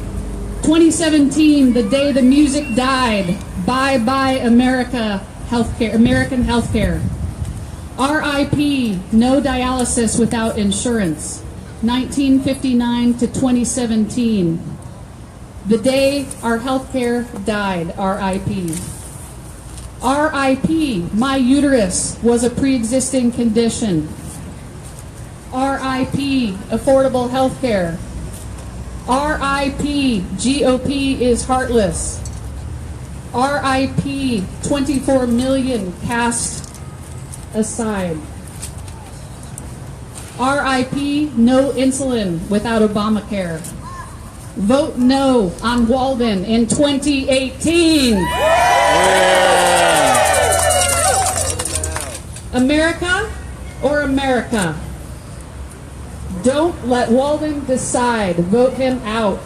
2017, the day the music died. Bye-bye America healthcare, American healthcare. RIP, no dialysis without insurance. 1959 to 2017. The day our healthcare died, RIP. RIP, my uterus was a pre-existing condition. RIP, affordable healthcare. RIP, GOP is heartless. RIP, 24 million cast aside. RIP, no insulin without Obamacare. Vote no on Walden in 2018. America or America? Don't let Walden decide. Vote him out.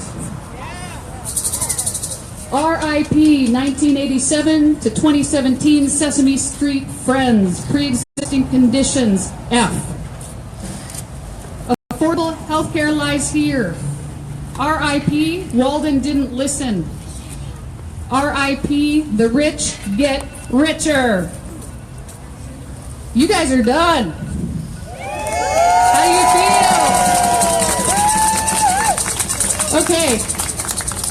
RIP 1987 to 2017 Sesame Street Friends. Pre-existing conditions F. Affordable health care lies here. RIP Walden didn't listen. RIP the rich get richer. You guys are done. How do you feel? Okay.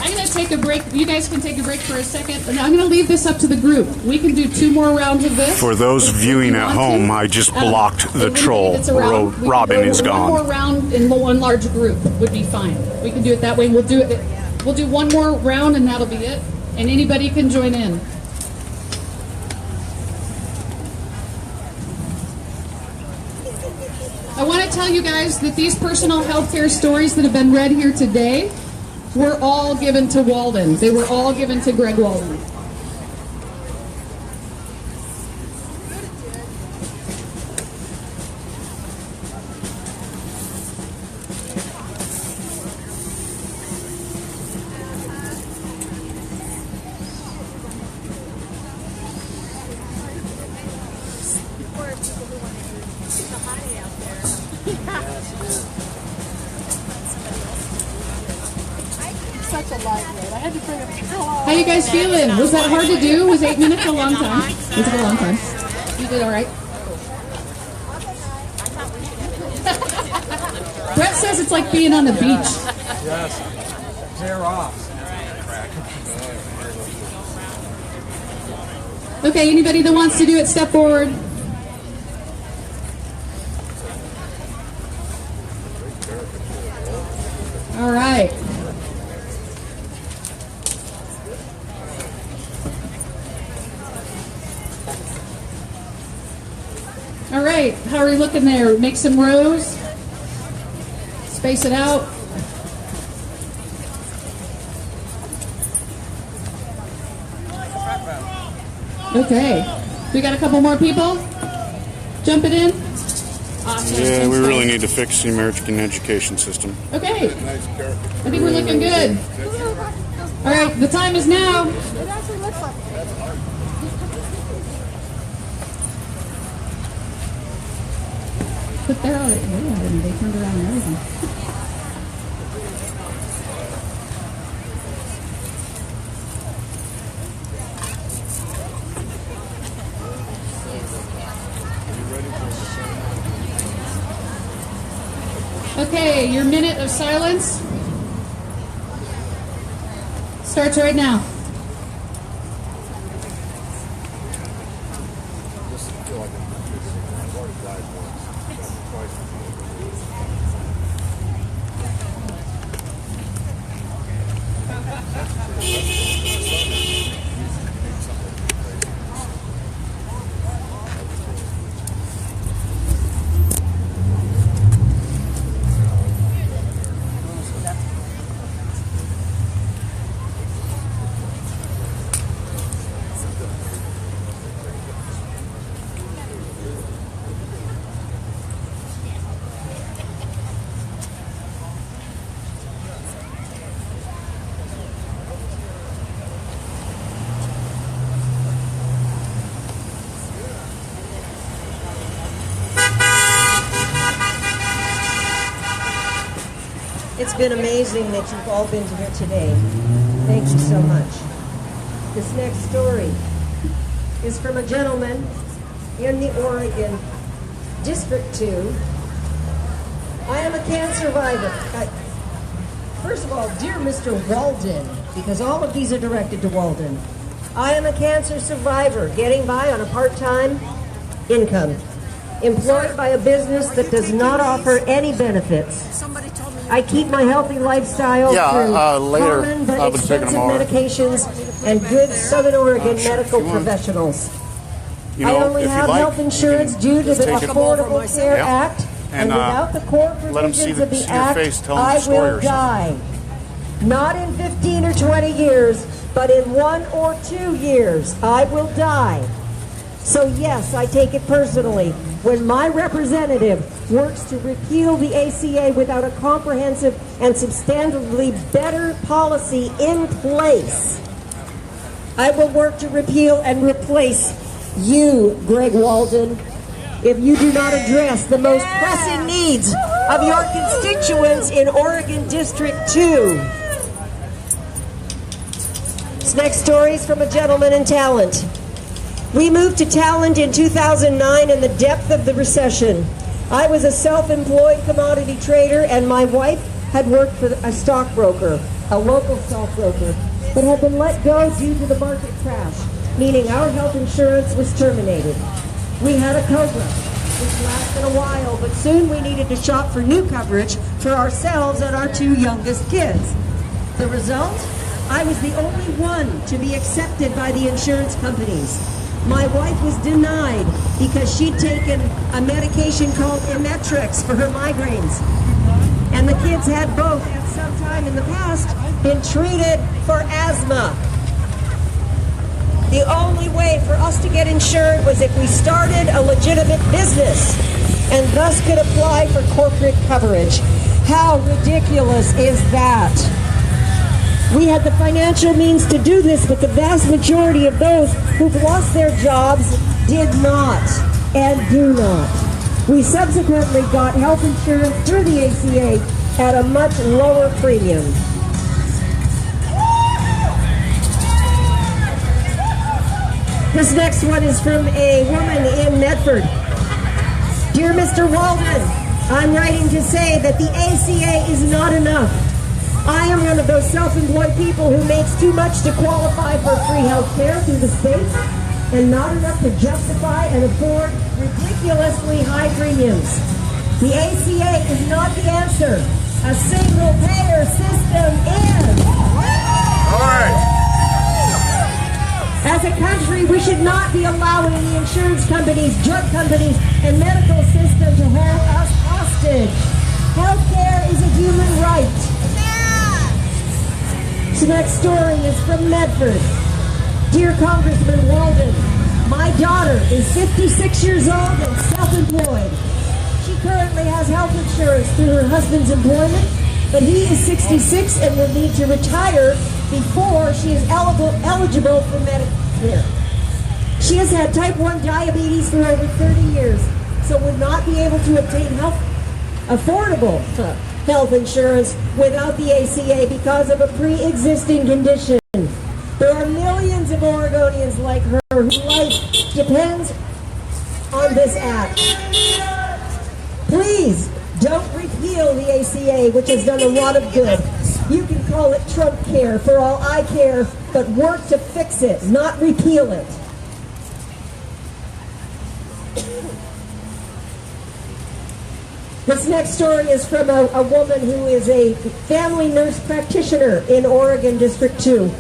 I'm going to take a break. You guys can take a break for a second. Now I'm going to leave this up to the group. We can do 2 more rounds of this. For those viewing at home, I just blocked the troll. Robin is gone. One more round in one large group would be fine. We can do it that way. We'll do one more round and that'll be it. And anybody can join in. I want to tell you guys that these personal health care stories that have been read here today were all given to Walden. They were all given to Greg Walden. How you guys feeling? Was that hard to do? Was 8 minutes a long time? Was it a long time? You did all right. Brett says it's like being on the beach. Yes. Tear off. Okay, anybody that wants to do it, step forward. All right. All right, how are we looking there? Make some rows. Space it out. Okay. We got a couple more people? Jumping in? Awesome. Yeah, we really need to fix the American education system. Okay. I think we're looking good. All right, the time is now. It actually looks like it. But they're already, they turned around and everything. Okay, your minute of silence starts right now. It's been amazing that you've all been here today. Thank you so much. This next story is from a gentleman in the Oregon District 2. I am a cancer survivor. First of all, dear Mr. Walden, because all of these are directed to Walden, I am a cancer survivor, getting by on a part-time income, employed by a business that does not offer any benefits. I keep my healthy lifestyle through later, common but I've been taking expensive them all. medications and good Southern Oregon medical professionals. You I know, only if you have like, health insurance due to just the take it. Affordable Care Yeah. Act, and And, without the core let 'em see provisions the- of the see your Act, face telling the I story or will something. die. Not in 15 or 20 years, but in 1 or 2 years, I will die. So yes, I take it personally when my representative works to repeal the ACA without a comprehensive and substantively better policy in place. I will work to repeal and replace you, Greg Walden, if you do not address the most pressing needs of your constituents in Oregon District 2. This next story is from a gentleman in Talent. We moved to Talent in 2009 in the depth of the recession. I was a self-employed commodity trader, and my wife had worked for a stockbroker, a local stockbroker, but had been let go due to the market crash, meaning our health insurance was terminated. We had a COBRA, which lasted a while, but soon we needed to shop for new coverage for ourselves and our 2 youngest kids. The result? I was the only one to be accepted by the insurance companies. My wife was denied because she'd taken a medication called Imetrix for her migraines. And the kids had both, at some time in the past, been treated for asthma. The only way for us to get insured was if we started a legitimate business and thus could apply for corporate coverage. How ridiculous is that? We had the financial means to do this, but the vast majority of those who've lost their jobs did not and do not. We subsequently got health insurance through the ACA at a much lower premium. This next one is from a woman in Medford. Dear Mr. Walden, I'm writing to say that the ACA is not enough. I am one of those self-employed people who makes too much to qualify for free health care through the state and not enough to justify and afford ridiculously high premiums. The ACA is not the answer. A single-payer system is. All right. As a country, we should not be allowing the insurance companies, drug companies, and medical system to hold us hostage. Healthcare is a human right. The next story is from Medford. Dear Congressman Walden, my daughter is 56 years old and self-employed. She currently has health insurance through her husband's employment, but he is 66 and will need to retire before she is eligible for Medicare. She has had type 1 diabetes for over 30 years, so would not be able to obtain affordable health insurance without the ACA because of a pre-existing condition. There are millions of Oregonians like her whose life depends on this act. Please don't repeal the ACA, which has done a lot of good. You can call it Trump care for all I care, but work to fix it, not repeal it. This next story is from a woman who is a family nurse practitioner in Oregon District 2.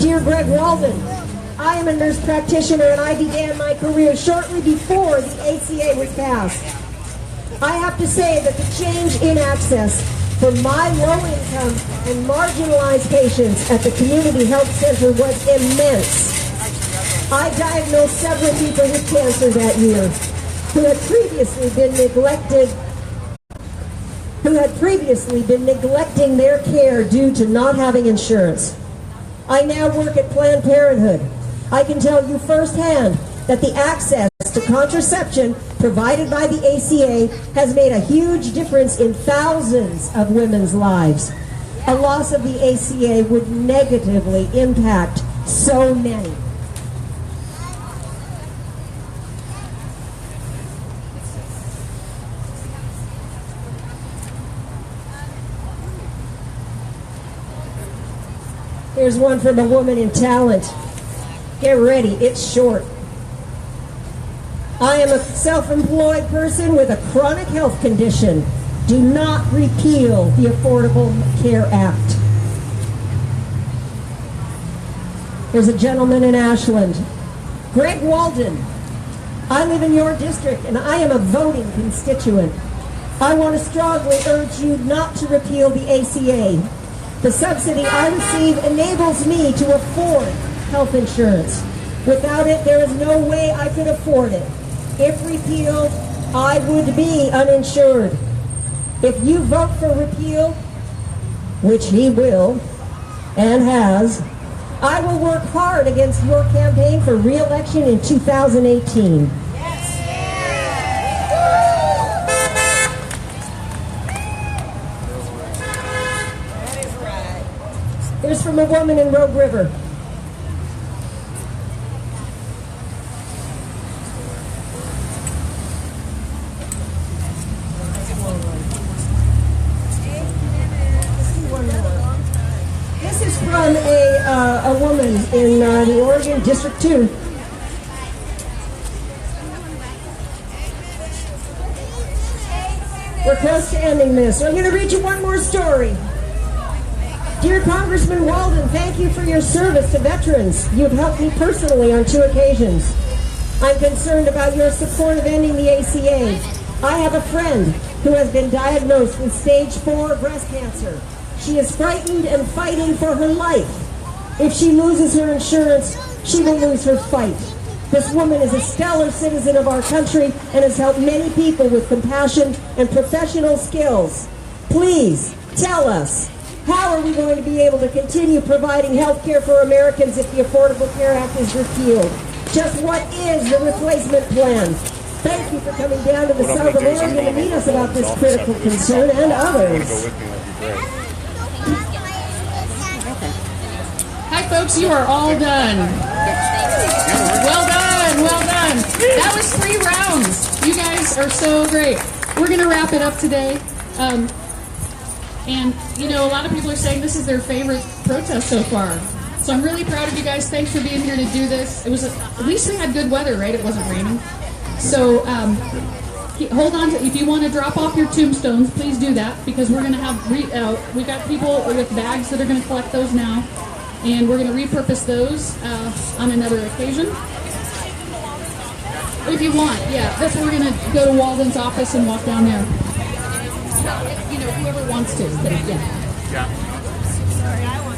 Dear Greg Walden, I am a nurse practitioner and I began my career shortly before the ACA was passed. I have to say that the change in access for my low-income and marginalized patients at the Community Health Center was immense. I diagnosed several people with cancer that year who had previously been neglecting their care due to not having insurance. I now work at Planned Parenthood. I can tell you firsthand that the access to contraception provided by the ACA has made a huge difference in thousands of women's lives. A loss of the ACA would negatively impact so many. Here's one from a woman in talent. Get ready, it's short. I am a self-employed person with a chronic health condition. Do not repeal the Affordable Care Act. There's a gentleman in Ashland. Greg Walden. I live in your district and I am a voting constituent. I want to strongly urge you not to repeal the ACA. The subsidy I receive enables me to afford health insurance. Without it, there is no way I could afford it. If repealed, I would be uninsured. If you vote for repeal, which he will and has, I will work hard against your campaign for re-election in 2018. Here's from a woman in Rogue River. This is from a woman in the Oregon District 2. We're close to ending this, so I'm going to read you one more story. Dear Congressman Walden, thank you for your service to veterans. You've helped me personally on 2 occasions. I'm concerned about your support of ending the ACA. I have a friend who has been diagnosed with stage 4 breast cancer. She is frightened and fighting for her life. If she loses her insurance, she will lose her fight. This woman is a stellar citizen of our country and has helped many people with compassion and professional skills. Please tell us, how are we going to be able to continue providing health care for Americans if the Affordable Care Act is repealed? Just what is the replacement plan? Thank you for coming down to the South of Oregon to meet us about this critical concern and others. Hi, folks. You are all done. Well done. Well done. That was 3 rounds. You guys are so great. We're going to wrap it up today. And, you know, a lot of people are saying this is their favorite protest so far. So I'm really proud of you guys. Thanks for being here to do this. It was at least we had good weather, right? It wasn't raining. So hold on to, if you want to drop off your tombstones, please do that, because we're going to have, we got people with bags that are going to collect those now, and we're going to repurpose those on another occasion. If you want, yeah. That's where we're going to go to Walden's office and walk down there. You know, whoever wants to, but yeah.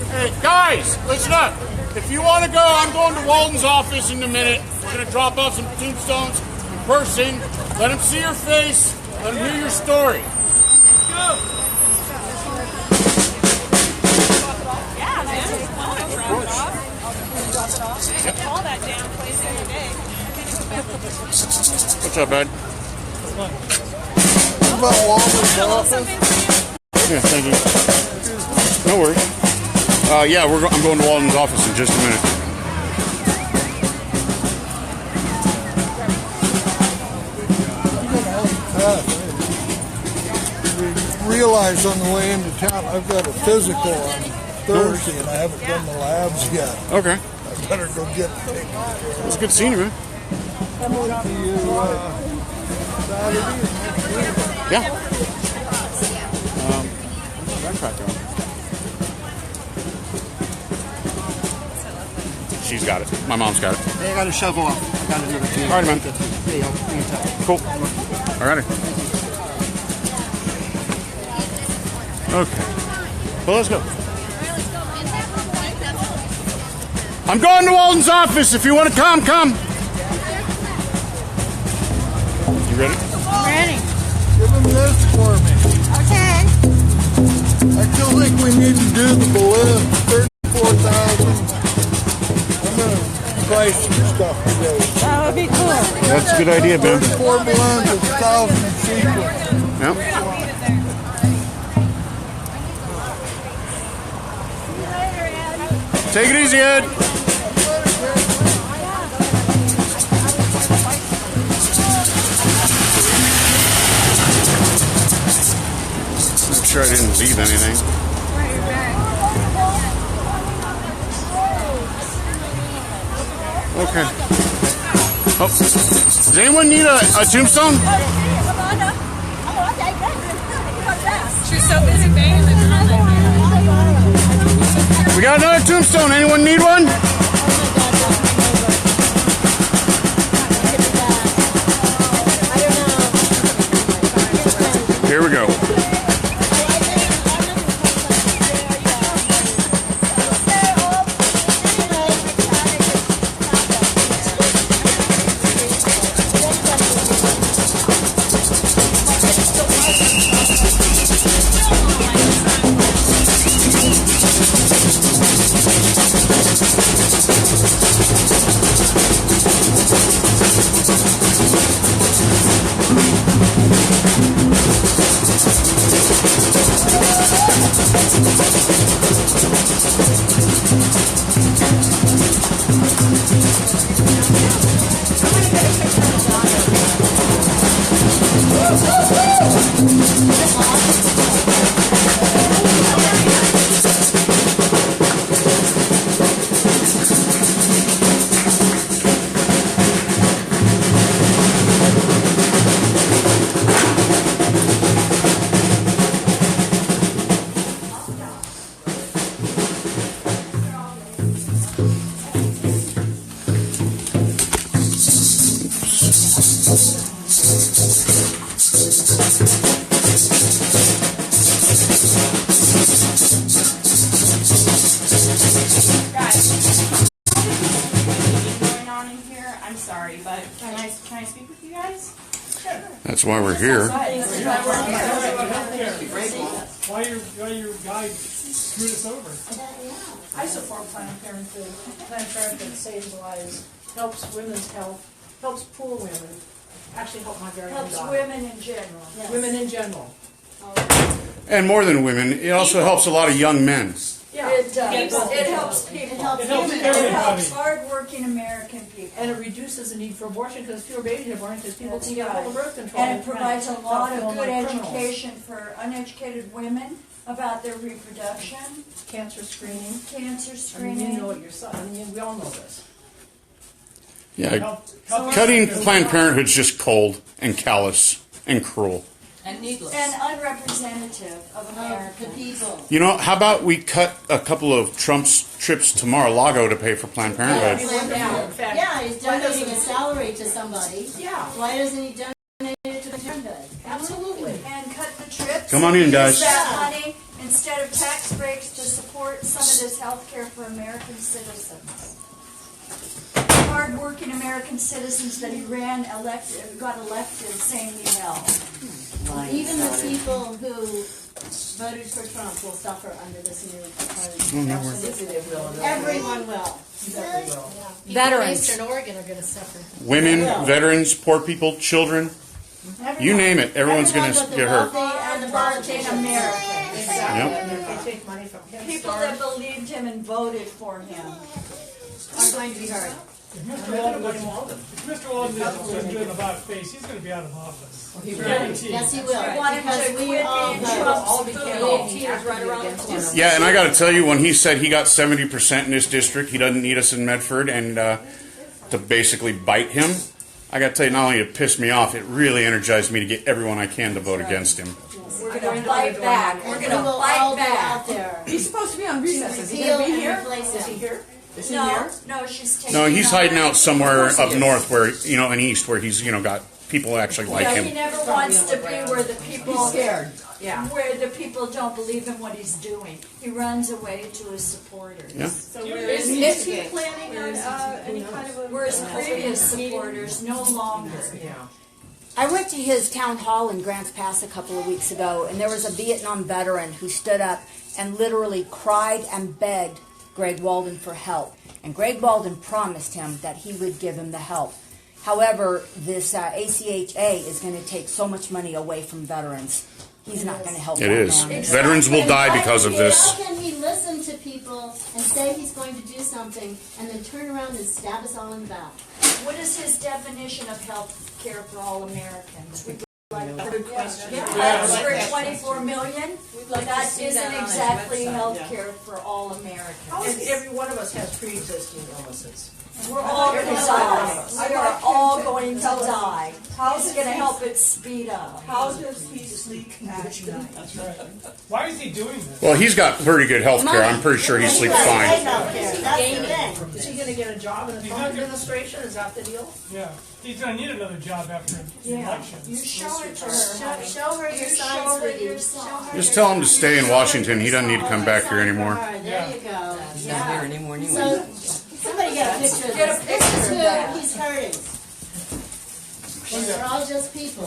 Hey, guys, listen up. If you want to go, I'm going to Walden's office in a minute. We're going to drop off some tombstones in person. Let them see your face. Let them hear your story. Let's go. Yeah, man. I want to drop it off. Drop it off. Yep. Call that damn place every day. What's up, bud? About Walden's office? Yeah, thank you. No worries. Yeah, I'm going to Walden's office in just a minute. We realized on the way into town I've got a physical on Thursday and I haven't done the labs yet. Okay. I better go get it taken care of. It's good seeing you, man. See you Saturday. Yeah. Backpack on. She's got it. My mom's got it. Hey, I got a shovel off. I got another team. All right, man. Hey, I'll Cool. All righty. Okay. Well, let's go. I'm going to Walden's office. If you want to come. You ready? I'm ready. Give him this for me. Okay. I still think we need to do the balloon. 34,000. I'm going to price some stuff today. That would be That's a good idea, Ben. 34 blends of 1,000 sequence. Yep. Take it easy, Ed. Make sure I didn't leave anything. Okay. Oh, does anyone need a tombstone? She's so busy banging the drum. We got another tombstone. Anyone need one? Here we go. That's why we're here. Why your guy screwed us over? I support Planned Parenthood. Planned Parenthood saves lives, helps women's health, helps poor women. Actually, help my very own daughter. Women in general. Yes. Women in general. And more than women, it also helps a lot of young men. Yeah, it does. It helps people. It helps everybody. It helps hard-working American people. And it reduces the need for abortion because fewer babies are born because people can get hold of birth control. And it provides a lot of good criminals. education for uneducated women about their reproduction. Cancer screening. Cancer I mean, screening. you know it yourself. I mean, we all know this. Yeah, cutting Planned Parenthood's just cold and callous and cruel. And needless. And unrepresentative of American people. You know, how about we cut a couple of Trump's trips to Mar-a-Lago to pay for Planned Parenthood? Yeah, he's donating a salary to somebody. Yeah. Why doesn't he donate it to the Parenthood? Absolutely. And cut the trips. Come on in, guys. Use that money instead of tax breaks to support some of this health care for American citizens. Hard-working American citizens that he got elected saying he helped. Even the people who voted for Trump will suffer under this new plan. Absolutely, they will. Everyone will. They will. Veterans. Eastern Oregon are going to suffer. Women, veterans, poor people, children, you name it, everyone's going to get hurt. And hard-working Americans. Exactly. Yep. And if they take money from him, People that believed him and voted for him are going to be hurt. If Mr. Walden isn't doing about face, he's going to be out of office. Guaranteed. Yes, he will. I want him Because to we quit all being vote. Trump's Volunteers right around the corner. Yeah, and I got to tell you, when he said he got 70% in this district, he doesn't need us in Medford, and to basically bite him, I got to tell you, not only it pissed me off, it really energized me to get everyone I can to vote against him. We're going to fight back. We're going to all fight be back. out there. He's supposed to be on recess. Is he Repeal going to be and here? replace Is he him. here? Is he No, here? no, she's taking. No, he's hiding out somewhere Of course he up is. north where, in east, where he's, got people who actually like He him. never wants to be where the people. He's scared. Yeah. Where the people don't believe in what he's doing. He runs away to his supporters. Yeah. So is he planning on any kind of a... Whereas previous supporters no longer. Yeah. I went to his town hall in Grants Pass a couple of weeks ago, and there was a Vietnam veteran who stood up and literally cried and begged Greg Walden for help. And Greg Walden promised him that he would give him the help. However, this ACHA is going to take so much money away from veterans. He's not going to help. It is. Veterans will die because of this. How can he listen to people and say he's going to do something and then turn around and stab us all in the back? What is his definition of health care for all Americans? Good question. That's for 24 million? That isn't exactly health care for all Americans. And every one of us has pre-existing illnesses. We're all going to die. We are all going to die. How's it going to help it speed up? How does he sleep at night? That's right. Why is he doing this? Well, he's got pretty good health care. I'm pretty sure he sleeps fine. That's the thing. Is he going to get a job in the Trump administration? Is that the deal? Yeah. He's going to need another job after the election. You show it to her. Show her your signs, Rudy. Just tell him to stay in Washington. He doesn't need to come back here anymore. There you go. He's not here anymore anyway. So, somebody get a picture of this. This is who he's hurting. And they're all just people.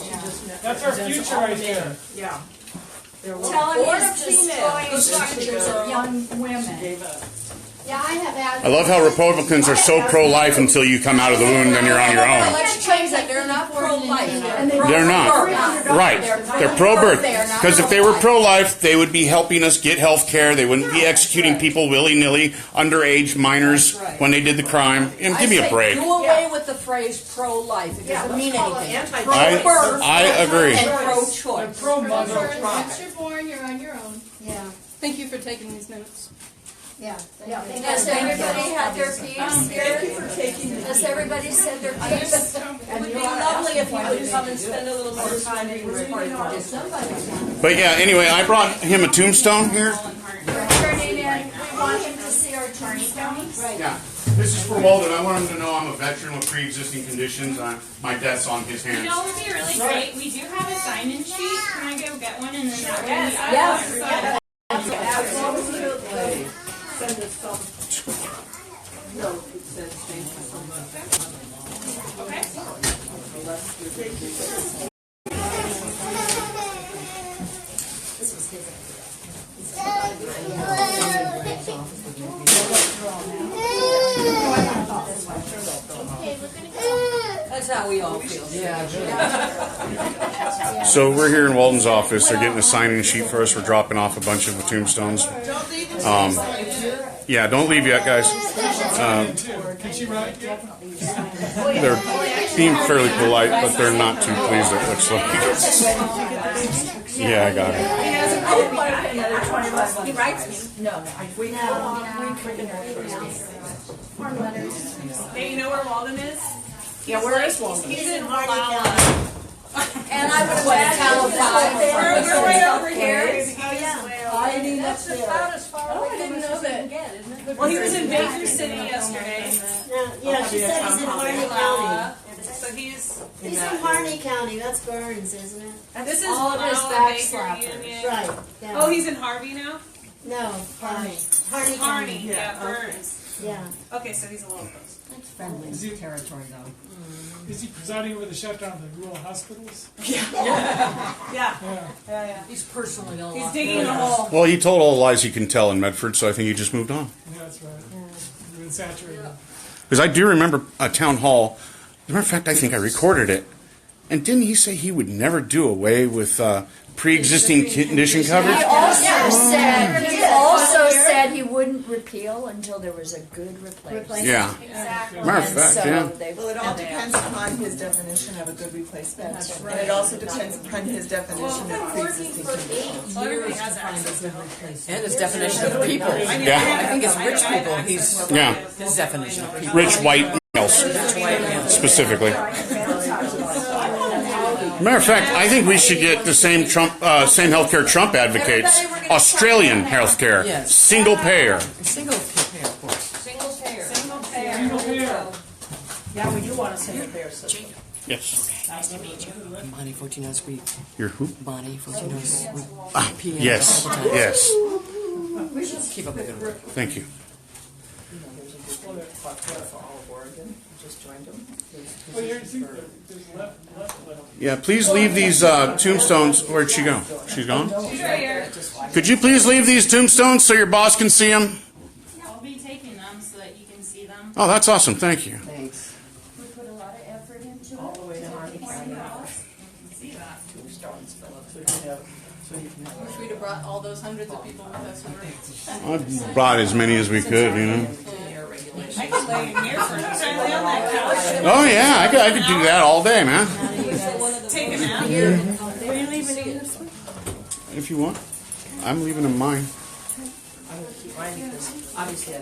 That's our future right there. Yeah. Tell him he's destroying the futures of young women. Yeah, I have asked. I love how Republicans are so pro-life until you come out of the womb, then you're on your own. Let's change that. They're not pro-life. They're not. Right. They're pro-birth. Because if they were pro-life, they would be helping us get health care. They wouldn't be executing people willy-nilly, underage minors, when they did the crime. And give me a break. Do away with the phrase pro-life. It doesn't mean anything. Pro-birth. I agree. And pro-choice. Once you're born, you're on your own. Yeah. Thank you for taking these minutes. Yeah. Has everybody had their piece here? Thank you for taking the Has everybody said their piece? It would be lovely if you would come and spend a little more time in recording. But yeah, anyway, I brought him a tombstone here. Turning in, we want him to see our attorney counties. Yeah. This is for Walden. I want him to know I'm a veteran with pre-existing conditions. My death's on his hands. You know what would be really great? We do have a sign-in sheet. Can I go get one and then that way? Yes. Absolutely. Send us some. No, it says thank you so much. This was his That's how we all feel. Yeah. So we're here in Walden's office. They're getting a sign-in sheet for us. We're dropping off a bunch of the tombstones. Yeah, don't leave yet, guys. Can she write? They're being fairly polite, but they're not too pleased, it looks like. Yeah, I got it. He writes me. No, we Hey, you know where Walden is? Yeah, where is Walden? He's in Valhalla. And I would imagine that We're right over here. That's about as far away. I didn't know that. Well, he was in Baker City yesterday. Yeah, she said he's in Harney County. So he's He's in Harney County. That's Burns, isn't it? this is all of his Valhalla, backslappers. Baker Union. Right. Yeah. Oh, he's in Harvey now? No, Harney. Harney County. Harney, yeah, Burns. Yeah. Okay, so he's a little close. That's friendly territory, though. Is he presiding over the shutdown of the rural hospitals? Yeah. He's personally ill. He's digging a hole. Well, he told all the lies he can tell in Medford, so I think he just moved on. Yeah, that's right. You've been saturated. Because I do remember a town hall. As a matter of fact, I think I recorded it. And didn't he say he would never do away with pre-existing condition coverage? He also said he wouldn't repeal until there was a good replacement. Yeah. Exactly. Matter of fact, yeah. Well, it all depends upon his definition of a good replacement. That's And it also depends upon his definition of pre-existing conditions. And his definition of people. Yeah. I think it's rich people. He's Yeah. his definition of people. Rich white males, specifically. Matter of fact, I think we should get the same healthcare Trump advocates. Australian healthcare, Yes. single payer. Single payer, of course. Single payer. Single payer. Yeah, we do want a single payer system. Yes. Nice to meet you. Bonnie 14 Sweet. You're who? Bonnie 14 Sweet. Yes. Yes. Keep up the good work. Thank you. For all of Oregon, just joined him. Well, there's left. Yeah, please leave these tombstones. Where'd she go? She's gone? She's right here. Could you please leave these tombstones so your boss can see them? I'll be taking them so that you can see them. Oh, that's awesome. Thank you. Thanks. We put a lot of effort into it. All the way to Harney County. See that. Tombstones, Philip, so you can have, Wish we'd have brought all those hundreds of people with us. Who were... I brought as many as we could, you know. I could lay in here for a time on that couch. Oh yeah, I could do that all day, man. Take a nap. Are you leaving it this one? If you want. I'm leaving them mine. I'm gonna keep mine because obviously I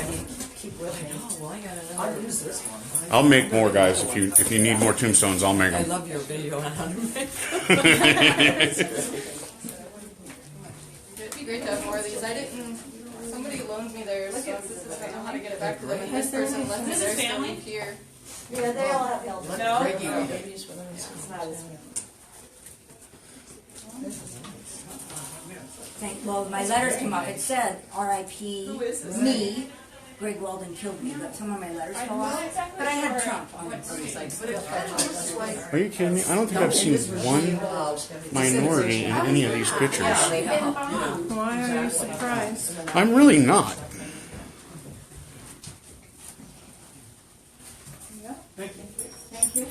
need to keep with me. Oh, well, I got another. I'll use this one. I'll make more, guys. If you need more tombstones, I'll make I them. love your video on how to make It'd be great to have more of these. I didn't. Somebody loaned me theirs, so I don't know how to get it back to them. And this person left me theirs to leave here. Yeah, they all have help. No. Babies for them. Well, my letters came up. It said R.I.P. me. Greg Weldon killed me, but some of my letters fell off. But I had Trump on it. Are you kidding me? I don't think I've seen one minority in any of these pictures. Why are you surprised? I'm really not. Thank you.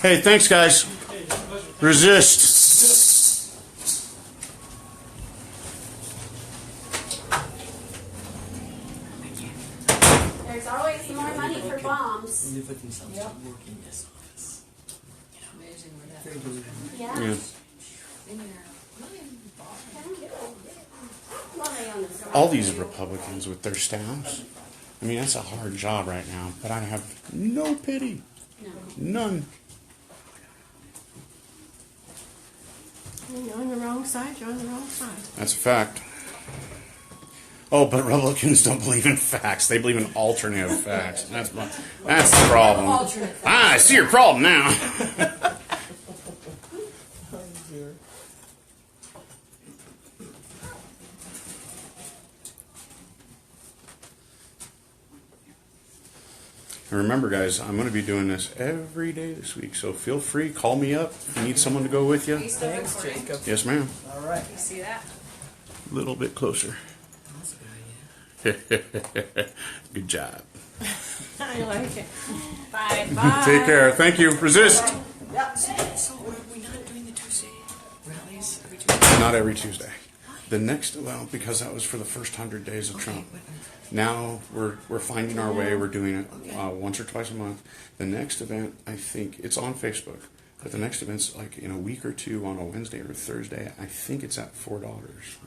Hey, thanks, guys. Resist. There's always more money for bombs. Yeah. Yeah. Well, they own this. All these Republicans with their staffs. I mean, that's a hard job right now, but I have no pity. None. You're on the wrong side, you're on the wrong side. That's a fact. Oh, but Republicans don't believe in facts. They believe in alternative facts. That's the problem. I see your problem now. And remember, guys, I'm going to be doing this every day this week, so feel free, call me up if you need someone to go with you. Thanks, Jacob. Yes, ma'am. All right. You see that? A little bit closer. Good job. I like it. Bye. Take care. Thank you. Resist. So are we not doing the Tuesday rallies every Tuesday? Not every Tuesday. The next, well, because that was for the first 100 days of Trump. Now we're finding our way. We're doing it once or twice a month. The next event, I think, it's on Facebook. But the next event's like in a week or two on a Wednesday or Thursday. I think it's at $4 or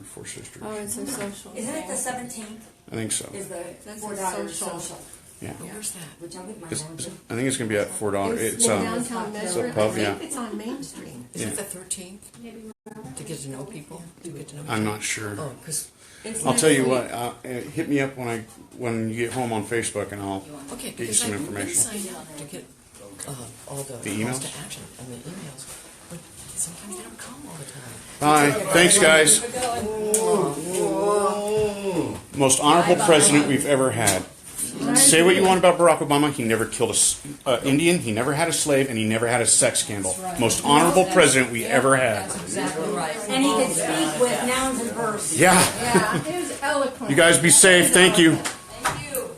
Four Sisters. Oh, it's a social. Isn't it the 17th? I think so. Is the That's $4 a social. social? Yeah. Where's that? Which I wouldn't mind It's, going to. I think it's going to be at $4. It's in downtown it's Medford. a pub. I Yeah. think it's on Main Street. Is Yeah. it the 13th? To get to know people? To get to know I'm not sure. Oh, because I'll tell you what. Hit me up when you get home on Facebook, and I'll okay, get you because some I've been information. signed up to get all the emails? calls to action and the emails, but sometimes they don't come all the time. Bye. Thanks, guys. Most honorable president we've ever had. Say what you want about Barack Obama. He never killed a Indian. He never had a slave, and he never had a sex scandal. Most honorable president we ever had. Exactly right. And he can speak with nouns and verbs. Yeah. It was eloquent. You guys be safe. Thank you. Thank you.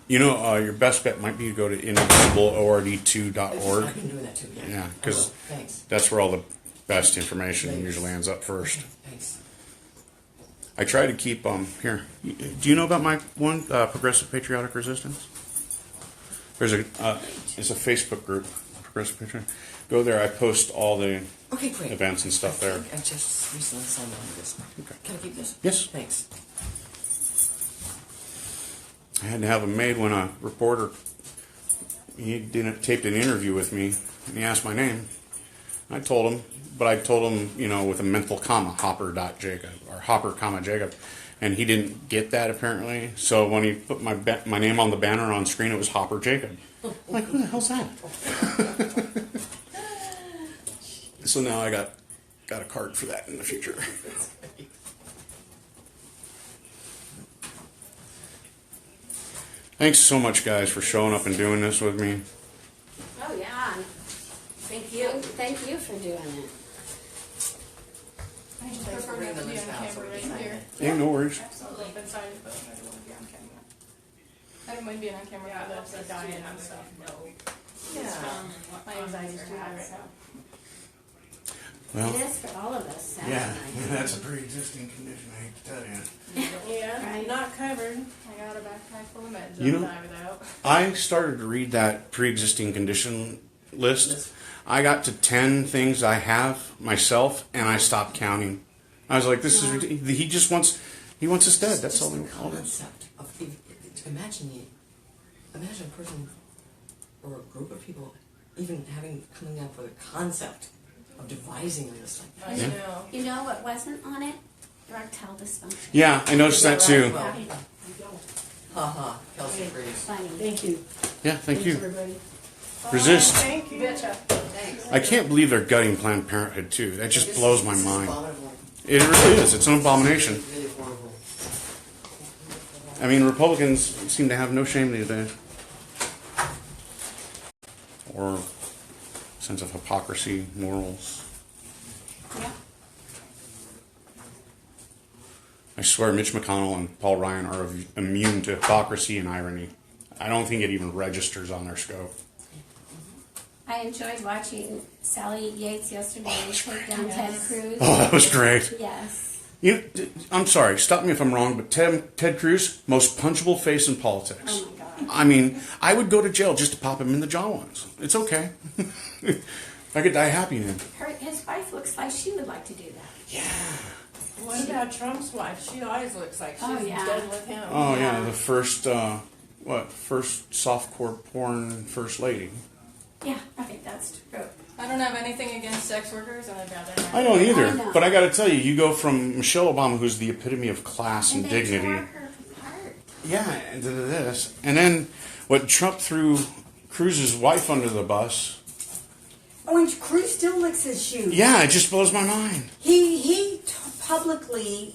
You know, your best bet might be to go to Indivisible ORD2.org. I've been doing that too. Yeah, because Thanks. that's where all the best information usually ends up first. Thanks. I try to keep here. Do you know about my one Progressive Patriotic Resistance? There's a it's a Facebook group, Progressive Patriotic. Go there. I post all the Great. events and stuff there. I just recently signed on to this. Okay. Can I keep this? Yes. Thanks. I had to have them made when a reporter taped an interview with me, and he asked my name. I told him, but I told him, with a mental comma, Hopper.Jacob or Hopper, Jacob, and he didn't get that apparently. So when he put my name on the banner on screen, it was Hopper Jacob. I'm like, who the hell's that? So now I got a card for that in the future. Thanks so much, guys, for showing up and doing this with me. Oh, yeah. Thank you. Thank you for doing it. prefer not to be on camera right here. Ain't no worries. Absolutely, but sign it, but I don't want to be on camera. I don't mind being on camera for the dying and stuff. My anxiety's too high right now. Well, It is for all of us. yeah, that's a pre-existing condition, I hate to tell you. Yeah, Right. not covered. I got a backpack full of meds. You I'll know- die without. I started to read that pre-existing condition list. I got to 10 things I have myself, and I stopped counting. I was like, "This is ridiculous." He wants us dead. That's all. The concept of imagine a person or a group of people even coming up with a concept of devising a list like that. I know. You know what wasn't on it? Erectile dysfunction. Yeah, I noticed that too. Haha, Kelsey agrees. Funny. Thank you. Yeah, thank you. everybody. Resist. Thank you. Betcha. Thanks. I can't believe they're gutting Planned Parenthood too. That just blows my mind. It really is. It's an abomination. I mean, Republicans seem to have no shame these days, or sense of hypocrisy, morals. Yeah. I swear, Mitch McConnell and Paul Ryan are immune to hypocrisy and irony. I don't think it even registers on their scope. I enjoyed watching Sally Yates yesterday take down Ted Cruz. Oh, that was great. Yes. I'm sorry, stop me if I'm wrong, but Ted Cruz, most punchable face in politics. Oh my God. I mean, I would go to jail just to pop him in the jaw once. It's okay. I could die happy in him. His wife looks like she would like to do that. Yeah. What about Trump's wife? She always looks like she's Oh, yeah. done with him. Oh yeah, the first softcore porn first lady. Yeah, I think that's true. I don't have anything against sex workers, and I'd rather not. I don't either, I know. but I got to tell you, you go from Michelle Obama, who's the epitome of class and they dignity. tore her apart. Yeah, and to this, and then what Trump threw Cruz's wife under the bus. Oh, and Cruz still licks his shoes. Yeah, it just blows my mind. He publicly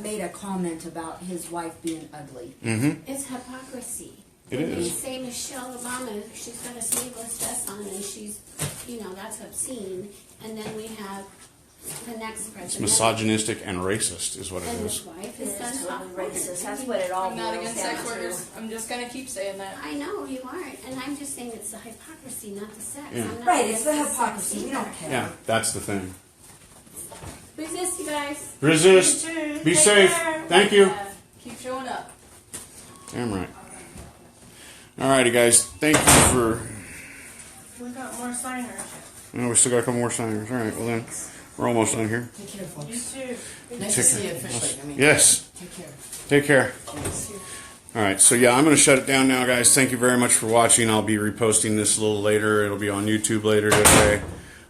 made a comment about his wife being ugly. Mm-hmm. It's hypocrisy. It When they is. say Michelle Obama, she's got a sleeveless dress on and she's, that's obscene. And then we have the next It's president. misogynistic and racist, is what it And his is. wife It's has done totally hot racist. That's what it all I'm not boils against down sex workers. I'm just gonna keep saying that. I know you aren't, and I'm just saying it's the hypocrisy, not the sex. Yeah. I'm not Right, it's the against hypocrisy. sex We don't either. care. Yeah, that's the thing. Resist, you guys. Resist. Be Take safe. care. Thank you. Yeah. Keep showing up. Damn right. Alrighty, guys. Thank you for. We got more signers. Oh, we still got a couple more signers. All right. Well then, we're almost done here. Take care, folks. You too. Nice to see you officially. Yes. Take care. Take care. All right. So yeah, I'm going to shut it down now, guys. Thank you very much for watching. I'll be reposting this a little later. It'll be on YouTube later today.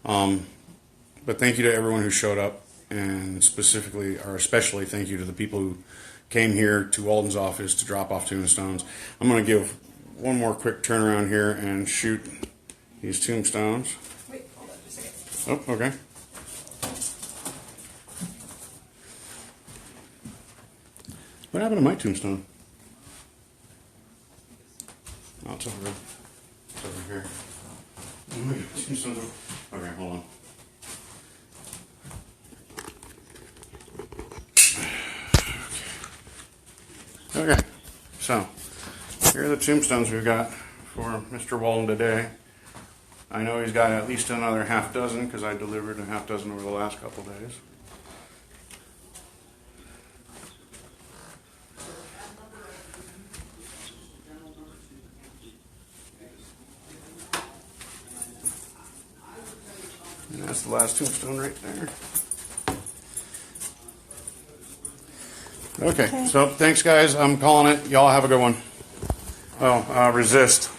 But thank you to everyone who showed up, and especially thank you to the people who came here to Walden's office to drop off tombstones. I'm going to give one more quick turnaround here and shoot these tombstones. Wait, hold on just a second. Oh, okay. What happened to my tombstone? Oh, it's over here. Tombstone's over. Okay, hold on. Okay, so here are the tombstones we've got for Mr. Walden today. I know he's got at least another half dozen because I delivered a half dozen over the last couple days. And that's the last tombstone right there. Okay, so thanks guys. I'm calling it. Y'all have a good one. Oh, resist.